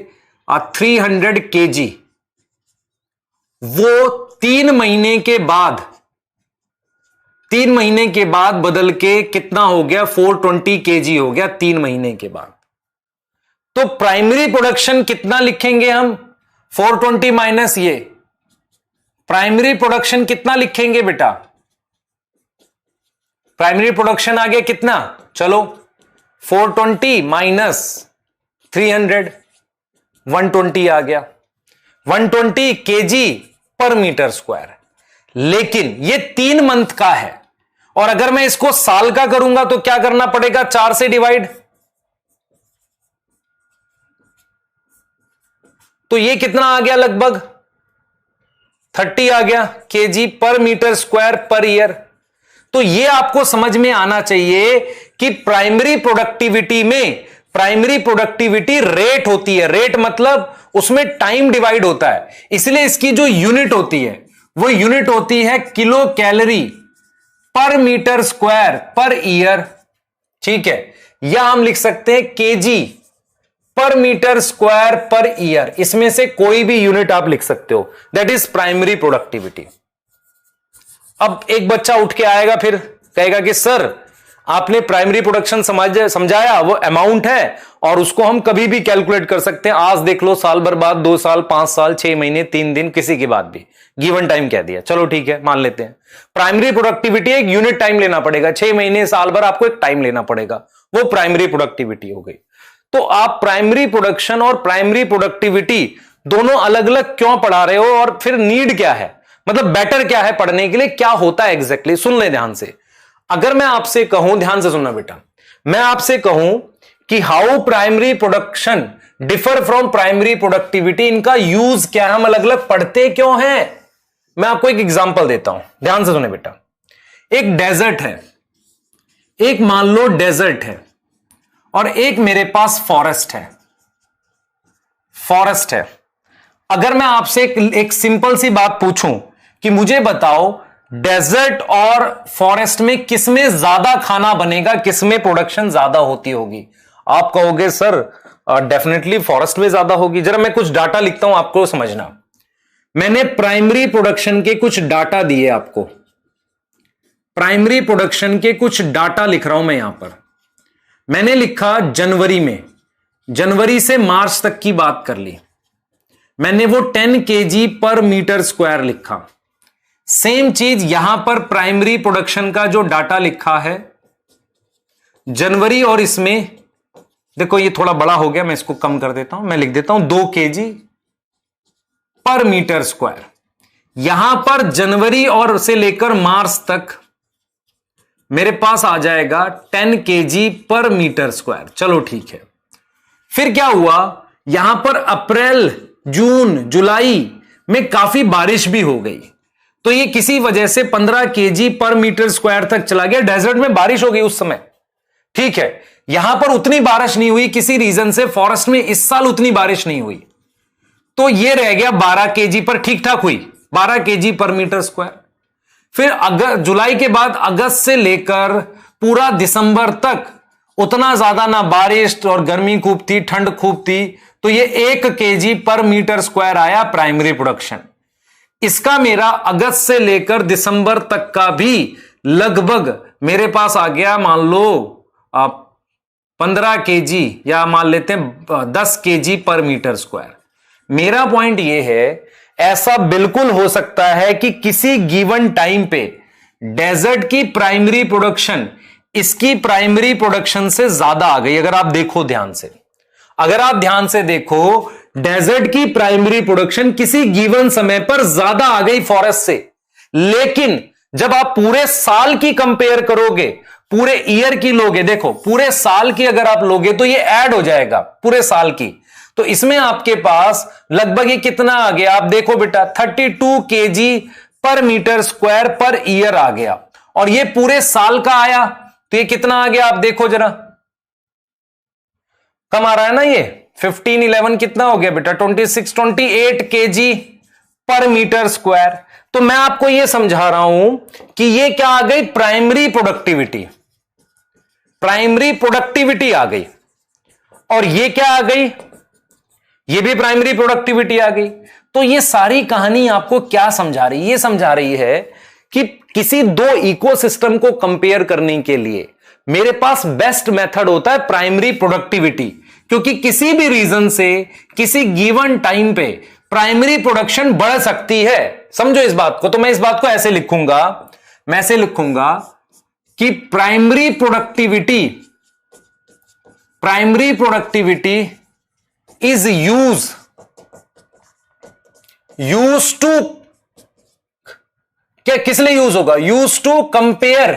300 kg। वो 3 महीने के बाद बदल के कितना हो गया, 420 kg हो गया 3 महीने के बाद। तो प्राइमरी प्रोडक्शन कितना लिखेंगे हम, 420 माइनस ये, प्राइमरी प्रोडक्शन कितना लिखेंगे बेटा, प्राइमरी प्रोडक्शन आ गया कितना, चलो 420 माइनस 300, 120 आ गया, 120 kg पर मीटर स्क्वायर। लेकिन ये 3 मंथ का है, और अगर मैं इसको साल का करूंगा तो क्या करना पड़ेगा, 4 से डिवाइड। तो ये कितना आ गया, लगभग 30 आ गया kg per metre square per year. तो ये आपको समझ में आना चाहिए कि प्राइमरी प्रोडक्टिविटी रेट होती है। रेट मतलब उसमें टाइम डिवाइड होता है, इसलिए इसकी जो यूनिट होती है वो यूनिट होती है किलो कैलोरी पर मीटर स्क्वायर पर ईयर। ठीक है, या हम लिख सकते हैं केजी पर मीटर स्क्वायर पर ईयर। इसमें से कोई भी यूनिट आप लिख सकते हो, दैट इज प्राइमरी प्रोडक्टिविटी। अब एक बच्चा उठ के आएगा, फिर कहेगा कि सर आपने प्राइमरी प्रोडक्शन समझाया, वो अमाउंट है और उसको हम कभी भी कैलकुलेट कर सकते हैं। आज देख लो, साल भर बाद, 2 साल, 5 साल, 6 महीने, 3 दिन, किसी की बात भी, गिवन टाइम कह दिया, चलो ठीक है मान लेते हैं। प्राइमरी प्रोडक्टिविटी एक यूनिट टाइम लेना पड़ेगा, 6 महीने, साल भर आपको एक टाइम लेना पड़ेगा, वो प्राइमरी प्रोडक्टिविटी हो गई। तो आप प्राइमरी प्रोडक्शन और प्राइमरी प्रोडक्टिविटी दोनों अलग अलग क्यों पढ़ा रहे हो, और फिर नीड क्या है, मतलब बेटर क्या है पढ़ने के लिए, क्या होता है एग्जैक्टली, सुन ले ध्यान से। अगर मैं आपसे कहूं, ध्यान से सुनना बेटा, मैं आपसे कहूं कि how primary production differ from primary productivity, इनका यूज क्या है, हम अलग अलग पढ़ते क्यों हैं। मैं आपको एक एग्जांपल देता हूं, ध्यान से सुने बेटा। एक डेजर्ट है, एक मान लो डेजर्ट है, और एक मेरे पास फॉरेस्ट है। अगर मैं आपसे एक सिंपल सी बात पूछूं कि मुझे बताओ डेजर्ट और फॉरेस्ट में किसमें ज्यादा खाना बनेगा, किसमें प्रोडक्शन ज्यादा होती होगी, आप कहोगे सर डेफिनेटली फॉरेस्ट में ज्यादा होगी। जरा मैं कुछ डाटा लिखता हूं, आपको समझना। मैंने प्राइमरी प्रोडक्शन के कुछ डाटा दिए आपको, प्राइमरी प्रोडक्शन के कुछ डाटा लिख रहा हूं मैं यहां पर। मैंने लिखा जनवरी से मार्च तक की बात कर ली, मैंने वो 10 kg पर मीटर स्क्वायर लिखा। सेम चीज यहां पर प्राइमरी प्रोडक्शन का जो डाटा लिखा है जनवरी, और इसमें देखो ये थोड़ा बड़ा हो गया, मैं इसको कम कर देता हूं, मैं लिख देता हूं 2 kg पर मीटर स्क्वायर। यहां पर जनवरी और से लेकर मार्च तक मेरे पास आ जाएगा 10 kg पर मीटर स्क्वायर। चलो ठीक है, फिर क्या हुआ, यहां पर अप्रैल, जून, जुलाई में काफी बारिश भी हो गई, तो ये किसी वजह से 15 kg पर मीटर स्क्वायर तक चला गया। डेजर्ट में बारिश हो गई उस समय, ठीक है, यहां पर उतनी बारिश नहीं हुई किसी रीजन से, फॉरेस्ट में इस साल उतनी बारिश नहीं हुई, तो ये रह गया 12 kg पर, ठीक ठाक हुई 12 kg पर मीटर स्क्वायर। फिर जुलाई के बाद अगस्त से लेकर पूरा दिसंबर तक उतना ज्यादा ना बारिश, और गर्मी खूब थी, ठंड खूब थी, तो ये 1 kg पर मीटर स्क्वायर आया प्राइमरी प्रोडक्शन। इसका मेरा अगस्त से लेकर दिसंबर तक का भी लगभग मेरे पास आ गया, मान लो 15 kg, या मान लेते हैं 10 kg पर मीटर स्क्वायर। मेरा पॉइंट यह है, ऐसा बिल्कुल हो सकता है कि किसी गिवन टाइम पे डेजर्ट की प्राइमरी प्रोडक्शन इसकी प्राइमरी प्रोडक्शन से ज्यादा आ गई। अगर आप देखो ध्यान से, अगर आप ध्यान से देखो, डेजर्ट की प्राइमरी प्रोडक्शन किसी गिवन समय पर ज्यादा आ गई फॉरेस्ट से, लेकिन जब आप पूरे साल की कंपेयर करोगे, पूरे ईयर की लोगे, देखो पूरे साल की अगर आप लोगे तो ये ऐड हो जाएगा पूरे साल की, तो इसमें आपके पास लगभग ये कितना आ गया, आप देखो बेटा 32 केजी पर मीटर स्क्वायर पर ईयर आ गया, और ये पूरे साल का आया तो ये कितना आ गया, आप देखो जरा, कम आ रहा है ना ये 15 11 कितना हो गया बेटा 28 केजी पर मीटर स्क्वायर। तो मैं आपको ये समझा रहा हूं कि ये क्या आ गई, प्राइमरी प्रोडक्टिविटी, प्राइमरी प्रोडक्टिविटी आ गई, और ये क्या आ गई, ये भी प्राइमरी प्रोडक्टिविटी आ गई। तो ये सारी कहानी आपको क्या समझा रही है, ये समझा रही है कि किसी दो इकोसिस्टम को कंपेयर करने के लिए मेरे पास बेस्ट मेथड होता है प्राइमरी प्रोडक्टिविटी, क्योंकि किसी भी रीजन से किसी गिवन टाइम पे प्राइमरी प्रोडक्शन बढ़ सकती है। समझो इस बात को, तो मैं इस बात को ऐसे लिखूंगा, मैं ऐसे लिखूंगा कि primary productivity is use to, क्या किस लिए यूज होगा, use to compare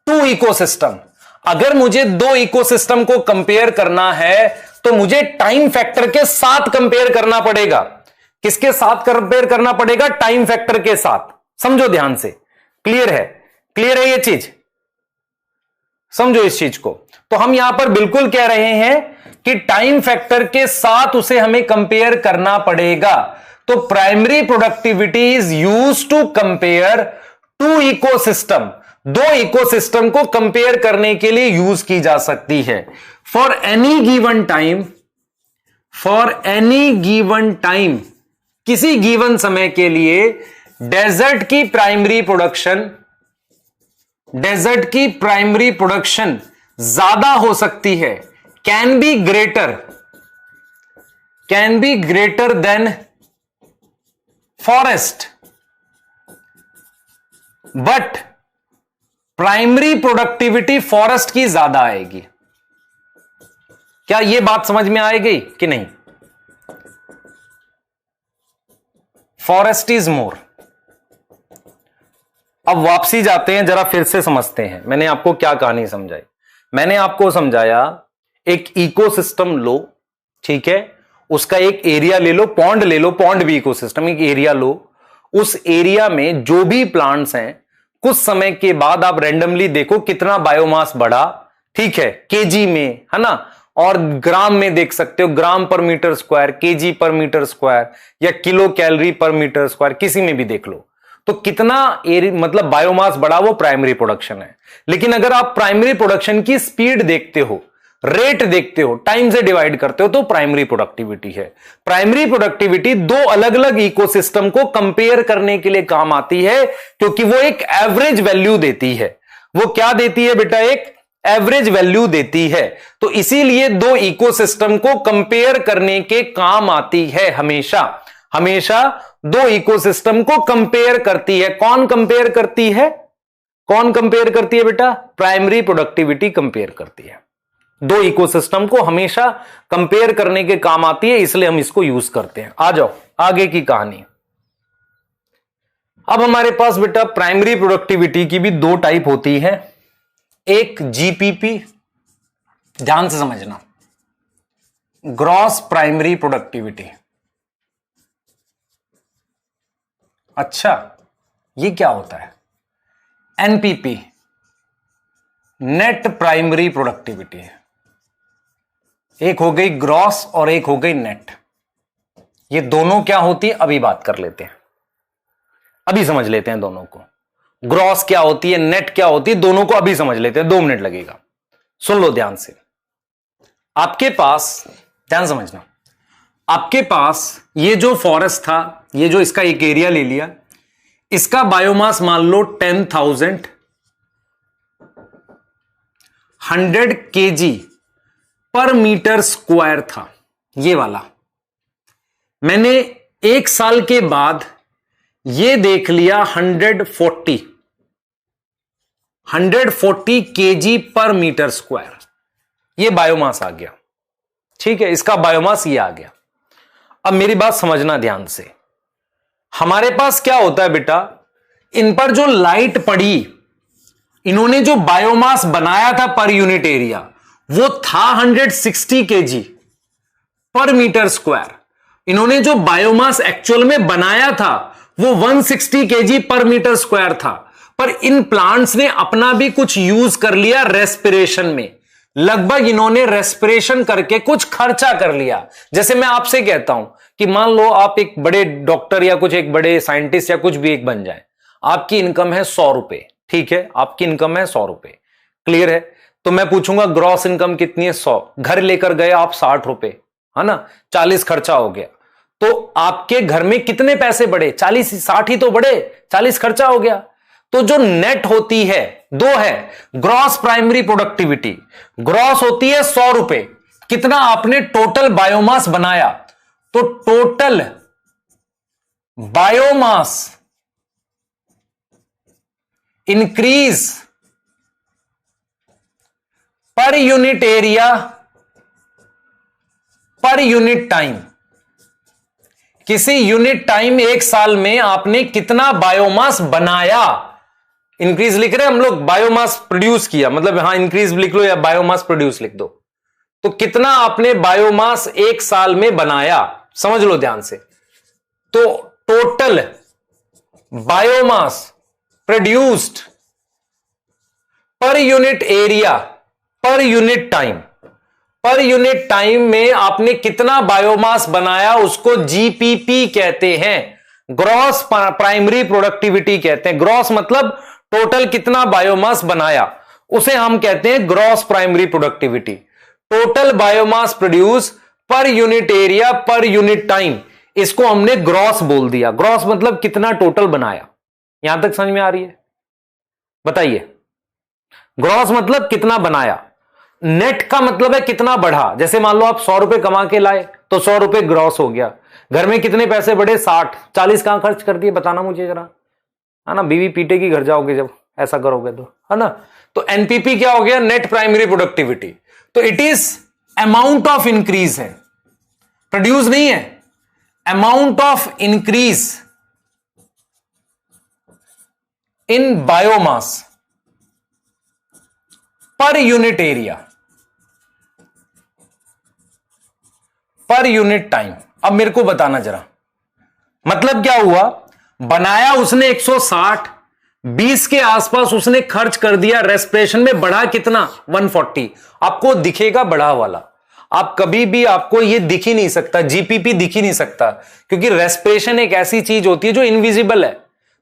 two ecosystem. अगर मुझे दो इकोसिस्टम को कंपेयर करना है तो मुझे टाइम फैक्टर के साथ कंपेयर करना पड़ेगा। किसके साथ कंपेयर करना पड़ेगा, टाइम फैक्टर के साथ। समझो ध्यान से, क्लियर है, क्लियर है ये चीज, समझो इस चीज को। तो हम यहां पर बिल्कुल कह रहे हैं कि टाइम फैक्टर के साथ उसे हमें कंपेयर करना पड़ेगा। तो primary productivity is use to compare two ecosystem, दो इकोसिस्टम को कंपेयर करने के लिए यूज की जा सकती है। फॉर एनी गिवन टाइम, किसी गिवन समय के लिए डेजर्ट की प्राइमरी प्रोडक्शन ज्यादा हो सकती है, can be greater than forest, but primary productivity forest की ज्यादा आएगी। क्या यह बात समझ में आएगी कि नहीं, फॉरेस्ट इज मोर। अब वापसी जाते हैं, जरा फिर से समझते हैं मैंने आपको क्या कहानी समझाई। मैंने आपको समझाया एक इकोसिस्टम लो, ठीक है, उसका एक एरिया ले लो, पॉन्ड ले लो, पॉन्ड भी इकोसिस्टम, एक एरिया लो, उस एरिया में जो भी प्लांट्स हैं कुछ समय के बाद आप रैंडमली देखो कितना बायोमास बढ़ा, ठीक है, केजी में, है ना, और ग्राम में देख सकते हो, ग्राम पर मीटर स्क्वायर, केजी पर मीटर स्क्वायर, या किलो कैलोरी पर मीटर स्क्वायर, किसी में भी देख लो, तो कितना मतलब बायोमास बढ़ा, वो प्राइमरी प्रोडक्शन है। लेकिन अगर आप प्राइमरी प्रोडक्शन की स्पीड देखते हो, रेट देखते हो, टाइम से डिवाइड करते हो, तो प्राइमरी प्रोडक्टिविटी है। प्राइमरी प्रोडक्टिविटी दो अलग अलग इकोसिस्टम को कंपेयर करने के लिए काम आती है, क्योंकि वो एक एवरेज वैल्यू देती है। वो क्या देती है बेटा, एक एवरेज वैल्यू देती है। तो इसीलिए दो इकोसिस्टम को कंपेयर करने के काम आती है, हमेशा दो इकोसिस्टम को कंपेयर करती है। कौन कंपेयर करती है बेटा, प्राइमरी प्रोडक्टिविटी कंपेयर करती है। दो इकोसिस्टम को हमेशा कंपेयर करने के काम आती है, इसलिए हम इसको यूज करते हैं। आ जाओ आगे की कहानी। अब हमारे पास बेटा प्राइमरी प्रोडक्टिविटी की भी दो टाइप होती है, एक जीपीपी, ध्यान से समझना, ग्रॉस प्राइमरी प्रोडक्टिविटी। अच्छा, ये क्या होता है, एनपीपी, नेट प्राइमरी प्रोडक्टिविटी है। एक हो गई ग्रॉस और एक हो गई नेट। ये दोनों क्या होती है, अभी बात कर लेते हैं, अभी समझ लेते हैं दोनों को। ग्रॉस क्या होती है, नेट क्या होती है, दोनों को अभी समझ लेते हैं, 2 मिनट लगेगा। सुन लो ध्यान से। आपके पास, ध्यान समझना, आपके पास ये जो फॉरेस्ट था, ये जो इसका एक एरिया ले लिया, इसका बायोमास मान लो 10,000 100 केजी पर मीटर स्क्वायर था, ये वाला। मैंने एक साल के बाद ये देख लिया 140, 140 kg पर मीटर स्क्वायर, ये बायोमास आ गया। ठीक है, इसका बायोमास ये आ गया। अब मेरी बात समझना ध्यान से, हमारे पास क्या होता है बेटा, इन पर जो लाइट पड़ी, इन्होंने जो बायोमास बनाया था पर यूनिट एरिया वो था 160 kg पर मीटर स्क्वायर। इन्होंने जो बायोमास एक्चुअल में बनाया था वो 160 kg पर मीटर स्क्वायर था, पर इन प्लांट्स ने अपना भी कुछ यूज कर लिया रेस्पिरेशन में। लगभग इन्होंने रेस्पिरेशन करके कुछ खर्चा कर लिया। जैसे मैं आपसे कहता हूं कि मान लो आप एक बड़े डॉक्टर या कुछ एक बड़े साइंटिस्ट या कुछ भी एक बन जाए, आपकी इनकम है 100 रुपए, ठीक है, आपकी इनकम है 100 रुपए, क्लियर है। तो मैं पूछूंगा ग्रॉस इनकम कितनी है, 100, घर लेकर गए आप 60 रुपए, है ना, 40 खर्चा हो गया। तो आपके घर में कितने पैसे बढ़े, 40, 60 ही तो बढ़े, 40 खर्चा हो गया। तो जो नेट होती है दो है, ग्रॉस प्राइमरी प्रोडक्टिविटी, ग्रॉस होती है 100 रुपए, कितना आपने टोटल बायोमास बनाया, तो total biomass increase per unit area per unit time. किसी यूनिट टाइम, एक साल में आपने कितना बायोमास बनाया, इंक्रीज लिख रहे हैं हम लोग, बायोमास प्रोड्यूस किया, मतलब यहां इंक्रीज लिख लो या बायोमास प्रोड्यूस लिख दो, तो कितना आपने बायोमास एक साल में बनाया, समझ लो ध्यान से। तो total biomass produced per unit area per unit time, per unit time में आपने कितना बायोमास बनाया, उसको जीपीपी कहते हैं, ग्रॉस प्राइमरी प्रोडक्टिविटी कहते हैं। ग्रॉस मतलब टोटल कितना बायोमास बनाया, उसे हम कहते हैं gross primary productivity. Total biomass produce per unit area per unit time, इसको हमने ग्रॉस बोल दिया। ग्रॉस मतलब कितना टोटल बनाया। यहां तक समझ में आ रही है, बताइए। ग्रॉस मतलब कितना बनाया, नेट का मतलब है कितना बढ़ा। जैसे मान लो आप 100 रुपए कमा के लाए तो 100 रुपए ग्रॉस हो गया। घर में कितने पैसे बढ़े, 60, 40 कहां खर्च कर दिए, बताना मुझे जरा, है ना, बीवी पीटेगी घर जाओगे जब ऐसा करोगे तो, है ना। तो एनपीपी क्या हो गया, नेट प्राइमरी प्रोडक्टिविटी। तो it is amount of increase है, प्रोड्यूस नहीं है, amount of increase in biomass per unit area per unit time. अब मेरे को बताना जरा, मतलब क्या हुआ, बनाया उसने 160, 20 के आसपास उसने खर्च कर दिया रेस्पिरेशन में, बढ़ा कितना, 140। आपको दिखेगा बढ़ा वाला, आप कभी भी, आपको ये दिख ही नहीं सकता, जीपीपी दिख ही नहीं सकता, क्योंकि रेस्पिरेशन एक ऐसी चीज होती है जो इनविजिबल है।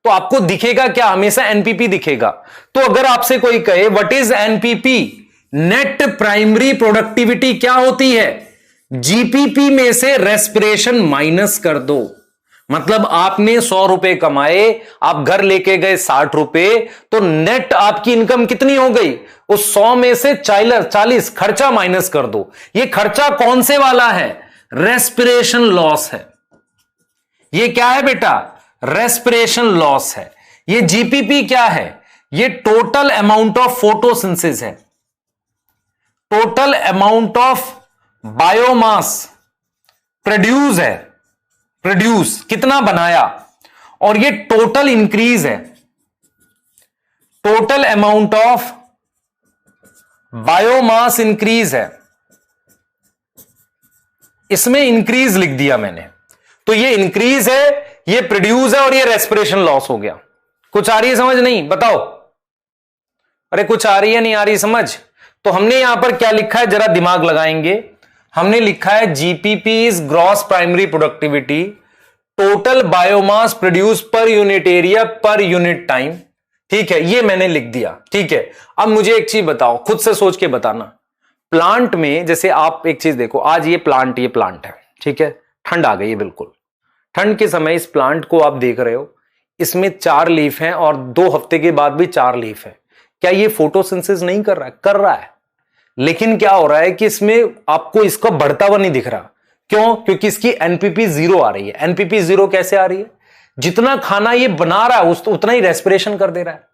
तो आपको दिखेगा क्या, हमेशा एनपीपी दिखेगा। तो अगर आपसे कोई कहे what is NPP, net primary productivity क्या होती है, जीपीपी में से रेस्पिरेशन माइनस कर दो। मतलब आपने 100 रुपए कमाए, आप घर लेके गए 60 रुपए, तो नेट आपकी इनकम कितनी हो गई, उस 100 में से 40 खर्चा माइनस कर दो। ये खर्चा कौन से वाला है, रेस्पिरेशन लॉस है। ये क्या है बेटा, रेस्पिरेशन लॉस है। ये जीपीपी क्या है, ये टोटल अमाउंट ऑफ फोटोसिंथेसिस है, total amount of biomass produce है, प्रोड्यूस कितना बनाया, और ये टोटल इंक्रीज है, total amount of biomass increase है, इसमें इंक्रीज लिख दिया मैंने। तो ये इंक्रीज है, ये प्रोड्यूस है, और ये रेस्पिरेशन लॉस हो गया। कुछ आ रही है समझ, नहीं बताओ, अरे कुछ आ रही है नहीं आ रही समझ। तो हमने यहां पर क्या लिखा है, जरा दिमाग लगाएंगे। हमने लिखा है GPP is gross primary productivity, total biomass produce per unit area per unit time. ठीक है, ये मैंने लिख दिया। ठीक है, अब मुझे एक चीज बताओ, खुद से सोच के बताना। प्लांट में जैसे आप एक चीज देखो, आज ये प्लांट है, ठीक है, ठंड आ गई है, बिल्कुल ठंड के समय इस प्लांट को आप देख रहे हो, इसमें 4 लीफ हैं और 2 हफ्ते के बाद भी 4 लीफ है। क्या ये फोटोसिंथेसिस नहीं कर रहा है, कर रहा है, लेकिन क्या हो रहा है कि इसमें आपको इसका बढ़ता हुआ नहीं दिख रहा। क्यों, क्योंकि इसकी एनपीपी 0 आ रही है। एनपीपी 0 कैसे आ रही है, जितना खाना ये बना रहा है उतना ही रेस्पिरेशन कर दे रहा है।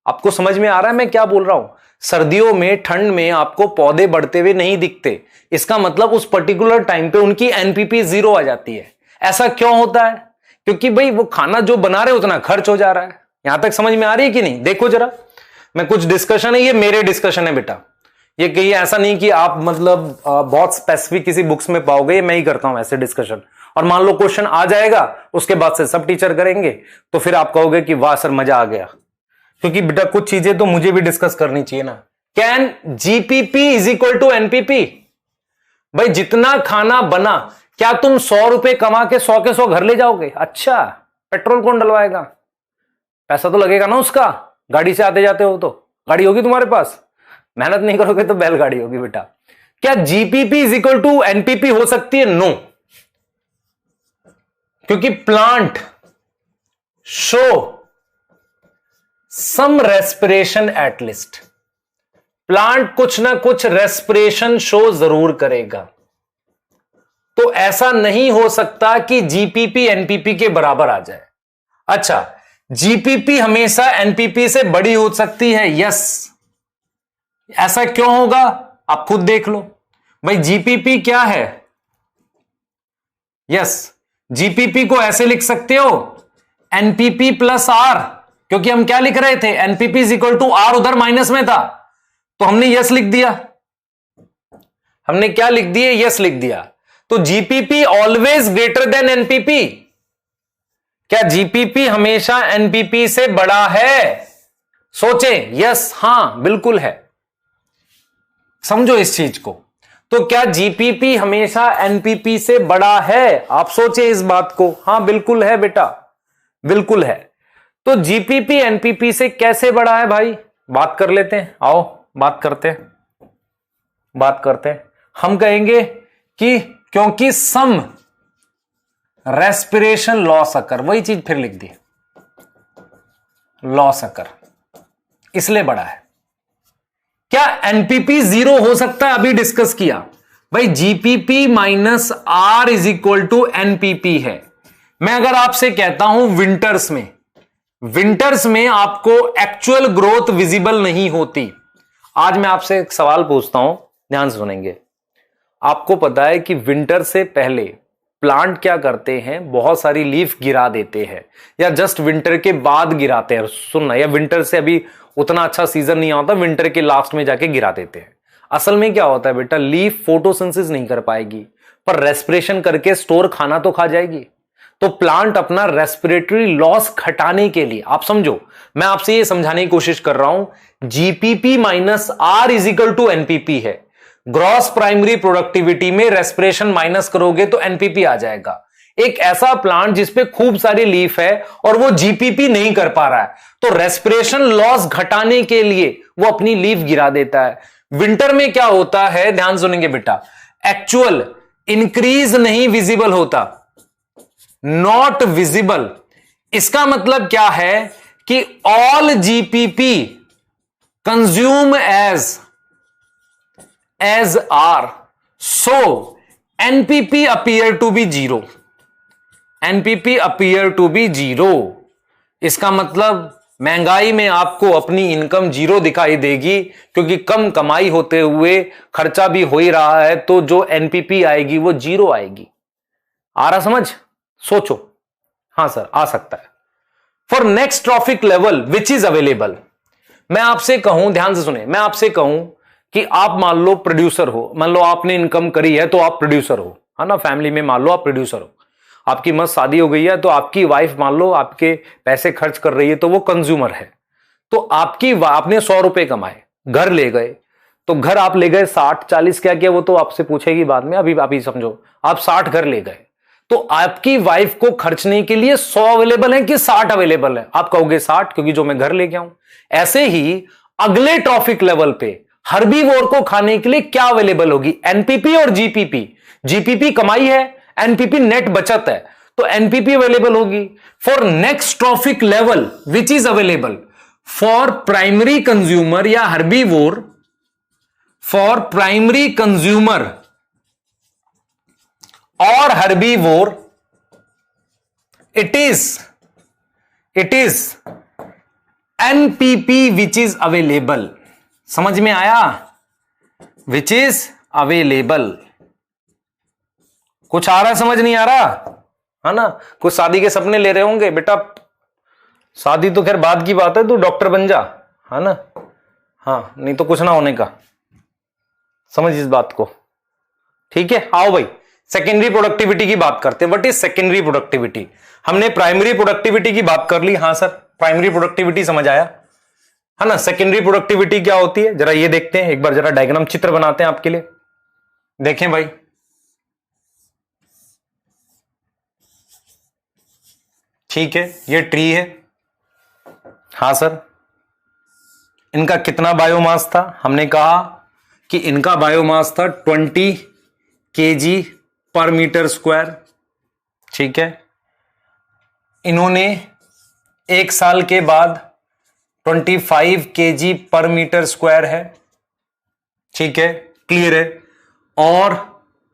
आपको समझ में आ रहा है मैं क्या बोल रहा हूं? सर्दियों में, ठंड में आपको पौधे बढ़ते हुए नहीं दिखते, इसका मतलब उस पर्टिकुलर टाइम पे उनकी एनपीपी 0 आ जाती है। ऐसा क्यों होता है? क्योंकि भाई वो खाना जो बना रहे उतना खर्च हो जा रहा है। यहां तक समझ में आ रही है कि नहीं? देखो जरा, मैं कुछ डिस्कशन है, ये मेरे डिस्कशन है बेटा, ये कहीं ऐसा नहीं कि आप मतलब बहुत स्पेसिफिक किसी बुक्स में पाओगे, मैं ही करता हूं ऐसे डिस्कशन। और मान लो क्वेश्चन आ जाएगा, उसके बाद से सब टीचर करेंगे, तो फिर आप कहोगे कि वाह सर मजा आ गया। क्योंकि बेटा कुछ चीजें तो मुझे भी डिस्कस करनी चाहिए ना। Can GPP is equal to NPP? भाई जितना खाना बना, क्या तुम 100 रुपए कमा के 100 के 100 घर ले जाओगे? अच्छा, पेट्रोल कौन डलवाएगा? पैसा तो लगेगा ना उसका, गाड़ी से आते जाते हो तो गाड़ी होगी तुम्हारे पास, मेहनत नहीं करोगे तो बैलगाड़ी होगी बेटा। क्या GPP is equal to NPP हो सकती है? नो, क्योंकि plant show some respiration at least, plant कुछ ना कुछ रेस्पिरेशन शो जरूर करेगा। तो ऐसा नहीं हो सकता कि जीपीपी एनपीपी के बराबर आ जाए। अच्छा, जीपीपी हमेशा एनपीपी से बड़ी हो सकती है, यस। ऐसा क्यों होगा आप खुद देख लो। भाई जीपीपी क्या है? यस, जीपीपी को ऐसे लिख सकते हो, एनपीपी प्लस आर, क्योंकि हम क्या लिख रहे थे, NPP is equal to R, उधर माइनस में था तो हमने यस लिख दिया। हमने क्या लिख दिए? यस लिख दिया। तो GPP always greater than NPP. क्या जीपीपी हमेशा एनपीपी से बड़ा है? सोचें, यस, हां बिल्कुल है। समझो इस चीज को। तो क्या जीपीपी हमेशा एनपीपी से बड़ा है? आप सोचें इस बात को। हां बिल्कुल है बेटा, बिल्कुल है। तो जीपीपी एनपीपी से कैसे बड़ा है भाई? बात कर लेते हैं, आओ बात करते हैं। हम कहेंगे कि क्योंकि सम रेस्पिरेशन लॉस अकर, वही चीज फिर लिख दी, लॉस अकर, इसलिए बड़ा है। क्या एनपीपी 0 हो सकता है? अभी डिस्कस किया भाई, GPP minus R is equal to NPP है। मैं अगर आपसे कहता हूं विंटर्स में आपको एक्चुअल ग्रोथ विजिबल नहीं होती। आज मैं आपसे एक सवाल पूछता हूं, ध्यान से सुनेंगे। आपको पता है कि विंटर से पहले प्लांट क्या करते हैं? बहुत सारी लीफ गिरा देते हैं, या जस्ट विंटर के बाद गिराते हैं। सुनना, या विंटर से अभी उतना अच्छा सीजन नहीं आता, विंटर के लास्ट में जाके गिरा देते हैं। असल में क्या होता है बेटा, लीफ फोटोसिंथेसिस नहीं कर पाएगी, पर रेस्पिरेशन करके स्टोर खाना तो खा जाएगी। तो प्लांट अपना रेस्पिरेटरी लॉस घटाने के लिए, आप समझो, मैं आपसे ये समझाने की कोशिश कर रहा हूं, GPP minus R is equal to NPP है। ग्रॉस प्राइमरी प्रोडक्टिविटी में रेस्पिरेशन माइनस करोगे तो एनपीपी आ जाएगा। एक ऐसा प्लांट जिसपे खूब सारी लीफ है और वो जीपीपी नहीं कर पा रहा है, तो रेस्पिरेशन लॉस घटाने के लिए वो अपनी लीफ गिरा देता है। विंटर में क्या होता है, ध्यान सुनेंगे बेटा, एक्चुअल इंक्रीज नहीं विजिबल होता, नॉट विजिबल। इसका मतलब क्या है कि all GPP consume as R, so NPP appear to be zero. NPP appear to be zero, इसका मतलब महंगाई में आपको अपनी इनकम जीरो दिखाई देगी, क्योंकि कम कमाई होते हुए खर्चा भी हो ही रहा है, तो जो एनपीपी आएगी वो जीरो आएगी। आ रहा समझ? सोचो। हां सर, आ सकता है। For next trophic level which is available, मैं आपसे कहूं, ध्यान से सुने, मैं आपसे कहूं कि आप मान लो प्रोड्यूसर हो, मान लो आपने इनकम करी है तो आप प्रोड्यूसर हो, है ना, फैमिली में मान लो आप प्रोड्यूसर हो, आपकी मस्त शादी हो गई है, तो आपकी वाइफ मान लो आपके पैसे खर्च कर रही है, तो वो कंज्यूमर है। तो आपने 100 रुपए कमाए, घर ले गए, तो घर आप ले गए 60, 40 क्या किया वो तो आपसे पूछेगी बाद में, अभी समझो आप 60 घर ले गए, तो आपकी वाइफ को खर्चने के लिए 100 अवेलेबल है कि 60 अवेलेबल है? आप कहोगे 60, क्योंकि जो मैं घर ले गया हूं। ऐसे ही अगले ट्रॉफिक लेवल पे हर्बीवोर को खाने के लिए क्या अवेलेबल होगी? एनपीपी और जीपीपी। जीपीपी कमाई है, एनपीपी नेट बचत है, तो एनपीपी अवेलेबल होगी। For next trophic level which is available for primary consumer या हर्बीवोर, फॉर प्राइमरी कंज्यूमर और herbivore, it is NPP which is available, समझ में आया? Which is available. कुछ आ रहा है, समझ नहीं आ रहा है ना? कुछ शादी के सपने ले रहे होंगे, बेटा शादी तो खैर बाद की बात है, तू डॉक्टर बन जा, है ना? हाँ, नहीं तो कुछ ना होने का, समझ इस बात को, ठीक है? आओ भाई सेकेंडरी प्रोडक्टिविटी की बात करते हैं। What is secondary productivity? हमने प्राइमरी प्रोडक्टिविटी की बात कर ली। हाँ सर, प्राइमरी प्रोडक्टिविटी समझ आया, है ना? सेकेंडरी प्रोडक्टिविटी क्या होती है, जरा ये देखते हैं एक बार, जरा डायग्राम चित्र बनाते हैं आपके लिए। देखें भाई, ठीक है, ये ट्री है। हाँ सर, इनका कितना बायोमास था? हमने कहा कि इनका बायोमास था 20 kg पर मीटर स्क्वायर, ठीक है। इन्होंने एक साल के बाद 25 kg पर मीटर स्क्वायर है, ठीक है, क्लियर है। और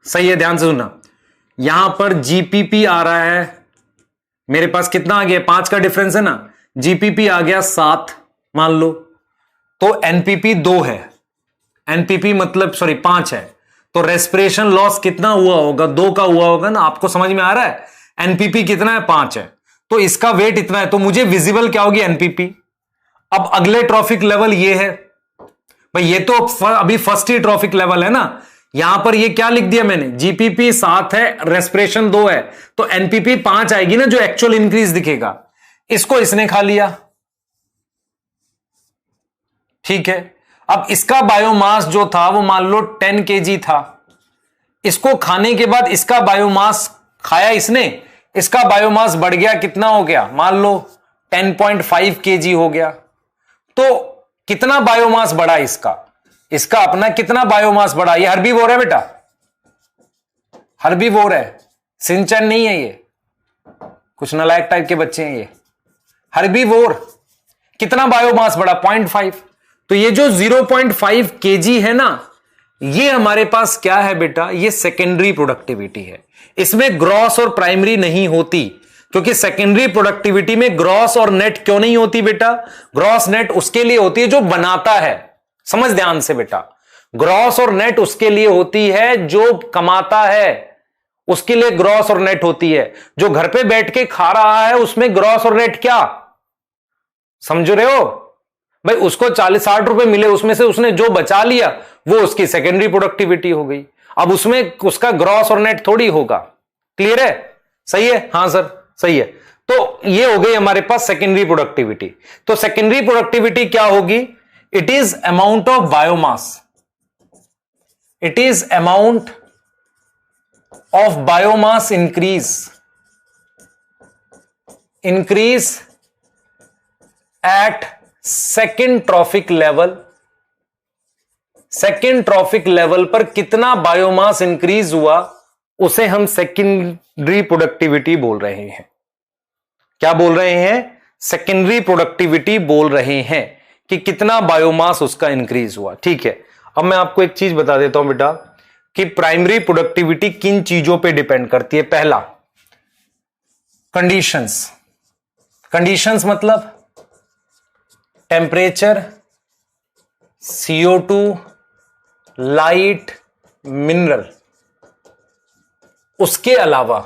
सही है, ध्यान से सुनना, यहां पर जीपीपी आ रहा है, मेरे पास कितना आ गया? 5 का डिफरेंस है ना, जीपीपी आ गया 7 मान लो, तो एनपीपी 2 है, एनपीपी मतलब सॉरी 5 है, तो रेस्पिरेशन लॉस कितना हुआ होगा? 2 का हुआ होगा ना। आपको समझ में आ रहा है? एनपीपी कितना है? 5 है, तो इसका वेट इतना है, तो मुझे विजिबल क्या होगी? एनपीपी। अब अगले ट्रॉफिक लेवल ये है भाई, ये तो अभी फर्स्ट ही ट्रॉफिक लेवल है ना। यहां पर ये क्या लिख दिया मैंने? जीपीपी 7 है, रेस्पिरेशन 2 है, तो एनपीपी 5 आएगी ना, जो एक्चुअल इंक्रीज दिखेगा। इसको इसने खा लिया, ठीक है। अब इसका बायोमास जो था वो मान लो 10 kg था, इसको खाने के बाद इसका बायोमास खाया इसने, इसका बायोमास बढ़ गया, कितना हो गया? मान लो 10.5 kg हो गया। तो कितना बायोमास बढ़ा इसका? इसका अपना कितना बायोमास बढ़ा? ये हर्बीवोर है बेटा, हर्बीवोर है, सिंचन नहीं है ये, कुछ नालायक टाइप के बच्चे हैं ये। हर्बीवोर, कितना बायोमास बढ़ा? 0.5। तो ये जो 0.5 kg है ना, ये हमारे पास क्या है बेटा? ये सेकेंडरी प्रोडक्टिविटी है। इसमें ग्रॉस और प्राइमरी नहीं होती, क्योंकि सेकेंडरी प्रोडक्टिविटी में ग्रॉस और नेट क्यों नहीं होती बेटा? ग्रॉस नेट उसके लिए होती है जो बनाता है, समझ ध्यान से बेटा। ग्रॉस और नेट उसके लिए होती है जो कमाता है, उसके लिए ग्रॉस और नेट होती है। जो घर पे बैठ के खा रहा है उसमें ग्रॉस और नेट क्या, समझ रहे हो भाई? उसको 40-60 रुपए मिले, उसमें से उसने जो बचा लिया वो उसकी सेकेंडरी प्रोडक्टिविटी हो गई। अब उसमें उसका ग्रॉस और नेट थोड़ी होगा, क्लियर है? सही है? हाँ सर सही है। तो ये हो गई हमारे पास सेकेंडरी प्रोडक्टिविटी। तो सेकेंडरी प्रोडक्टिविटी क्या होगी? It is amount of biomass, it is amount of biomass increase at second trophic level. Second trophic level पर कितना बायोमास इंक्रीज हुआ, उसे हम सेकेंडरी प्रोडक्टिविटी बोल रहे हैं। क्या बोल रहे हैं? सेकेंडरी प्रोडक्टिविटी बोल रहे हैं कि कितना बायोमास उसका इंक्रीज हुआ, ठीक है। अब मैं आपको एक चीज बता देता हूं बेटा कि प्राइमरी प्रोडक्टिविटी किन चीजों पे डिपेंड करती है। पहला, कंडीशंस। कंडीशंस मतलब टेम्परेचर, CO2, लाइट, मिनरल। उसके अलावा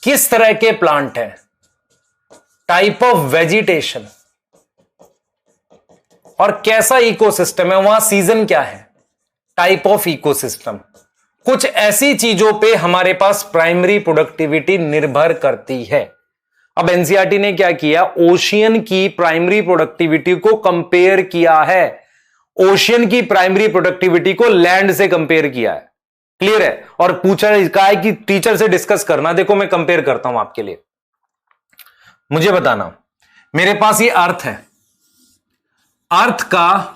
किस तरह के प्लांट हैं, टाइप ऑफ वेजिटेशन, और कैसा इकोसिस्टम है, वहां सीजन क्या है, टाइप ऑफ इकोसिस्टम। कुछ ऐसी चीजों पे हमारे पास प्राइमरी प्रोडक्टिविटी निर्भर करती है। अब एनसीईआरटी ने क्या किया? ओशियन की प्राइमरी प्रोडक्टिविटी को कंपेयर किया है, ओशियन की प्राइमरी प्रोडक्टिविटी को लैंड से कंपेयर किया है, क्लियर है? और पूछा कहा है कि टीचर से डिस्कस करना। देखो मैं कंपेयर करता हूं आपके लिए, मुझे बताना। मेरे पास ये अर्थ है, अर्थ का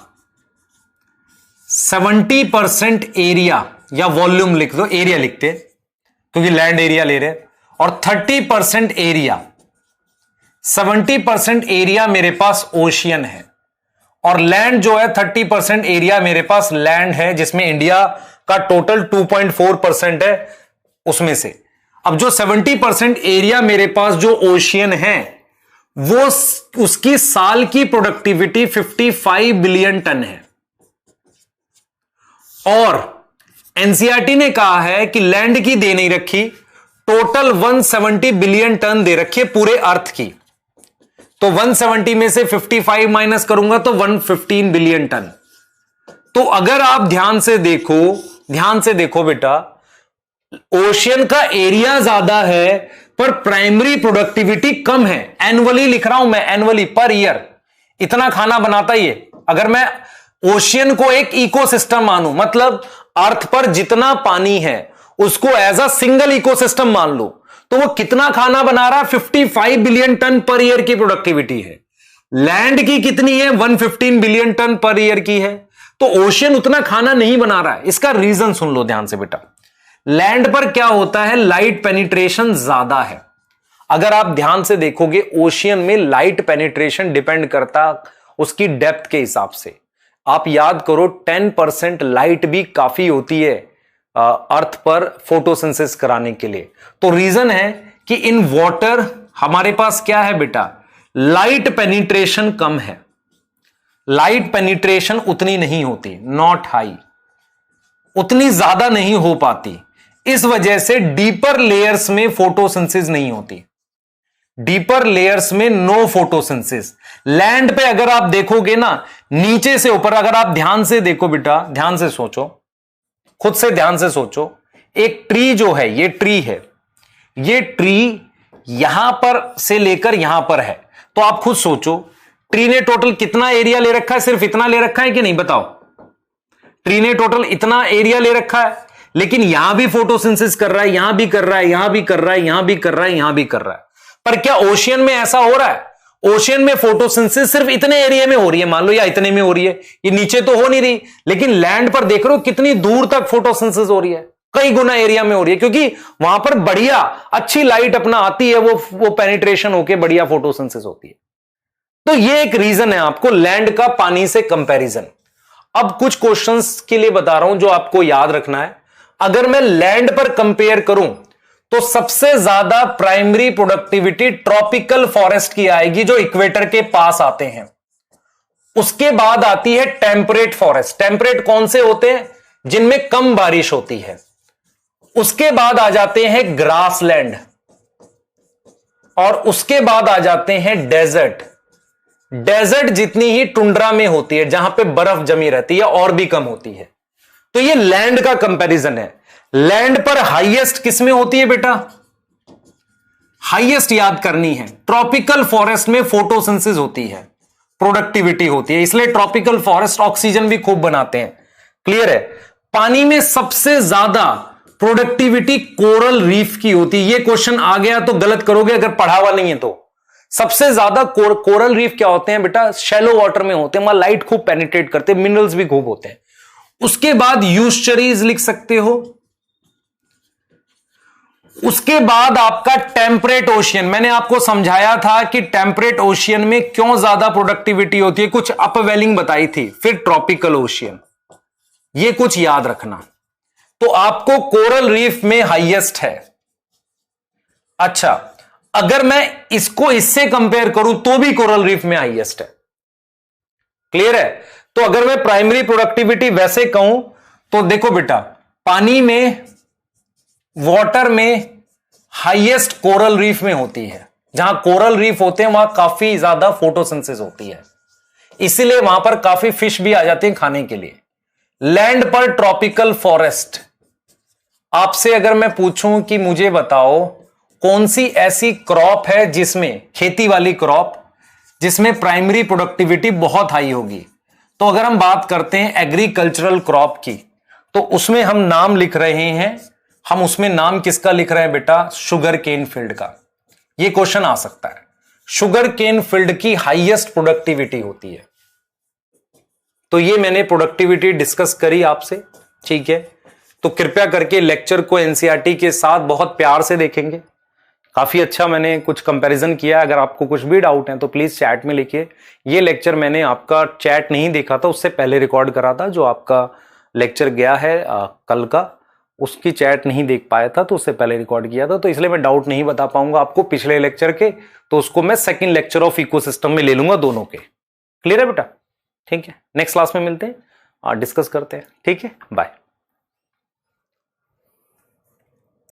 70% एरिया या वॉल्यूम लिख दो, एरिया लिखते क्योंकि लैंड एरिया ले रहे, और 30% एरिया, 70% एरिया मेरे पास ओशियन है, और लैंड जो है 30% एरिया मेरे पास लैंड है, जिसमें इंडिया का टोटल 2.4% है उसमें से। अब जो 70% एरिया मेरे पास जो ओशियन है, वो उसकी साल की प्रोडक्टिविटी 55 बिलियन टन है। और एनसीईआरटी ने कहा है कि लैंड की दे नहीं रखी, टोटल 170 बिलियन टन दे रखी है पूरे अर्थ की। तो 170 में से 55 माइनस करूंगा तो 115 बिलियन टन। तो अगर आप ध्यान से देखो बेटा, ओशियन का एरिया ज्यादा है पर प्राइमरी प्रोडक्टिविटी कम है। एनुअली लिख रहा हूं मैं, एनुअली पर ईयर इतना खाना बनाता ही है। अगर मैं ओशियन को एक इकोसिस्टम मानूं, मतलब अर्थ पर जितना पानी है उसको एज अ सिंगल इकोसिस्टम मान लो, तो वो कितना खाना बना रहा है? 55 बिलियन टन पर ईयर की प्रोडक्टिविटी है। लैंड की कितनी है? 115 बिलियन टन पर ईयर की है। तो ओशियन उतना खाना नहीं बना रहा है। इसका रीजन सुन लो ध्यान से बेटा। लैंड पर क्या होता है? लाइट पेनिट्रेशन ज्यादा है। अगर आप ध्यान से देखोगे, ओशियन में लाइट पेनिट्रेशन डिपेंड करता उसकी डेप्थ के हिसाब से। आप याद करो 10% लाइट भी काफी होती है अर्थ पर फोटोसिंथेसिस कराने के लिए। तो रीजन है कि इन वाटर हमारे पास क्या है बेटा? लाइट पेनिट्रेशन कम है। लाइट पेनिट्रेशन उतनी नहीं होती, नॉट हाई, उतनी ज्यादा नहीं हो पाती। इस वजह से डीपर लेयर्स में फोटोसिंथेसिस नहीं होती। डीपर लेयर्स में नो फोटोसिंथेसिस। लैंड पे अगर आप देखोगे ना, नीचे से ऊपर, अगर आप ध्यान से देखो बेटा, ध्यान से सोचो, खुद से ध्यान से सोचो, एक ट्री जो है, ये ट्री है, ये ट्री यहां पर से लेकर यहां पर है। तो आप खुद सोचो, ट्री ने टोटल कितना एरिया ले रखा है? सिर्फ इतना ले रखा है कि नहीं? बताओ। ट्री ने टोटल इतना एरिया ले रखा है, लेकिन यहां भी फोटोसिंथेसिस कर रहा है, यहां भी कर रहा है, यहां भी कर रहा है, यहां भी कर रहा है, यहां भी कर रहा है। पर क्या ओशियन में ऐसा हो रहा है? ओशियन में फोटोसिंथेसिस सिर्फ इतने एरिया में हो रही है, मान लो, या इतने में हो रही है, ये नीचे तो हो नहीं रही। लेकिन लैंड पर देख रहे हो कितनी दूर तक फोटोसिंथेसिस हो रही है, कई गुना एरिया में हो रही है, क्योंकि वहां पर बढ़िया अच्छी लाइट अपना आती है, वो पेनिट्रेशन होके बढ़िया फोटोसिंथेसिस होती है। तो ये एक रीजन है आपको लैंड का पानी से कंपैरिजन। अब कुछ क्वेश्चंस के लिए बता रहा हूं जो आपको याद रखना है। अगर मैं लैंड पर कंपेयर करूं तो सबसे ज्यादा प्राइमरी प्रोडक्टिविटी ट्रॉपिकल फॉरेस्ट की आएगी जो इक्वेटर के पास आते हैं। उसके बाद आती है टेम्परेट फॉरेस्ट। टेम्परेट कौन से होते हैं? जिनमें कम बारिश होती है। उसके बाद आ जाते हैं ग्रासलैंड, और उसके बाद आ जाते हैं डेजर्ट। डेजर्ट जितनी ही टुंड्रा में होती है, जहां पे बर्फ जमी रहती है, और भी कम होती है। तो ये लैंड का कंपैरिजन है। लैंड पर हाईएस्ट किसमें होती है बेटा? हाईएस्ट याद करनी है, ट्रॉपिकल फॉरेस्ट में फोटोसिंथेसिस होती है, प्रोडक्टिविटी होती है, इसलिए ट्रॉपिकल फॉरेस्ट ऑक्सीजन भी खूब बनाते हैं। क्लियर है? पानी में सबसे ज्यादा प्रोडक्टिविटी कोरल रीफ की होती है। ये क्वेश्चन आ गया तो गलत करोगे अगर पढ़ा हुआ नहीं है तो। सबसे ज्यादा कोरल रीफ क्या होते हैं बेटा? शैलो वाटर में होते हैं, वहां लाइट खूब पेनिट्रेट करते हैं, मिनरल्स भी खूब होते हैं। उसके बाद यूस्चरीज लिख सकते हो। उसके बाद आपका टेम्परेट ओशियन। मैंने आपको समझाया था कि टेम्परेट ओशियन में क्यों ज्यादा प्रोडक्टिविटी होती है, कुछ अपवेलिंग बताई थी। फिर ट्रॉपिकल ओशियन, ये कुछ याद रखना। तो आपको कोरल रीफ में हाईएस्ट है। अच्छा, अगर मैं इसको इससे कंपेयर करूं तो भी कोरल रीफ में हाईएस्ट है। क्लियर है? तो अगर मैं प्राइमरी प्रोडक्टिविटी वैसे कहूं तो देखो बेटा, पानी में, वाटर में हाईएस्ट कोरल रीफ में होती है। जहां कोरल रीफ होते हैं वहां काफी ज्यादा फोटोसिंथेसिस होती है, इसीलिए वहां पर काफी फिश भी आ जाती है खाने के लिए। लैंड पर ट्रॉपिकल फॉरेस्ट। आपसे अगर मैं पूछूं कि मुझे बताओ कौन सी ऐसी क्रॉप है जिसमें, खेती वाली क्रॉप, जिसमें प्राइमरी प्रोडक्टिविटी बहुत हाई होगी, तो अगर हम बात करते हैं एग्रीकल्चरल क्रॉप की, तो उसमें हम नाम लिख रहे हैं, हम उसमें नाम किसका लिख रहे हैं बेटा? शुगर केन फील्ड का। यह क्वेश्चन आ सकता है। शुगर केन फील्ड की हाईएस्ट प्रोडक्टिविटी होती है। तो ये मैंने प्रोडक्टिविटी डिस्कस करी आपसे, ठीक है? तो कृपया करके लेक्चर को एनसीईआरटी के साथ बहुत प्यार से देखेंगे। काफी अच्छा मैंने कुछ कंपैरिजन किया। अगर आपको कुछ भी डाउट है तो प्लीज चैट में लिखिए। ये लेक्चर मैंने आपका चैट नहीं देखा था, उससे पहले रिकॉर्ड करा था। जो आपका लेक्चर गया है कल का, उसकी चैट नहीं देख पाया था तो उससे पहले रिकॉर्ड किया था, तो इसलिए मैं डाउट नहीं बता पाऊंगा आपको पिछले लेक्चर के, तो उसको मैं सेकंड लेक्चर ऑफ इकोसिस्टम में ले लूंगा दोनों के। क्लियर है बेटा? ठीक है, नेक्स्ट क्लास में मिलते हैं, डिस्कस करते हैं। ठीक है, बाय।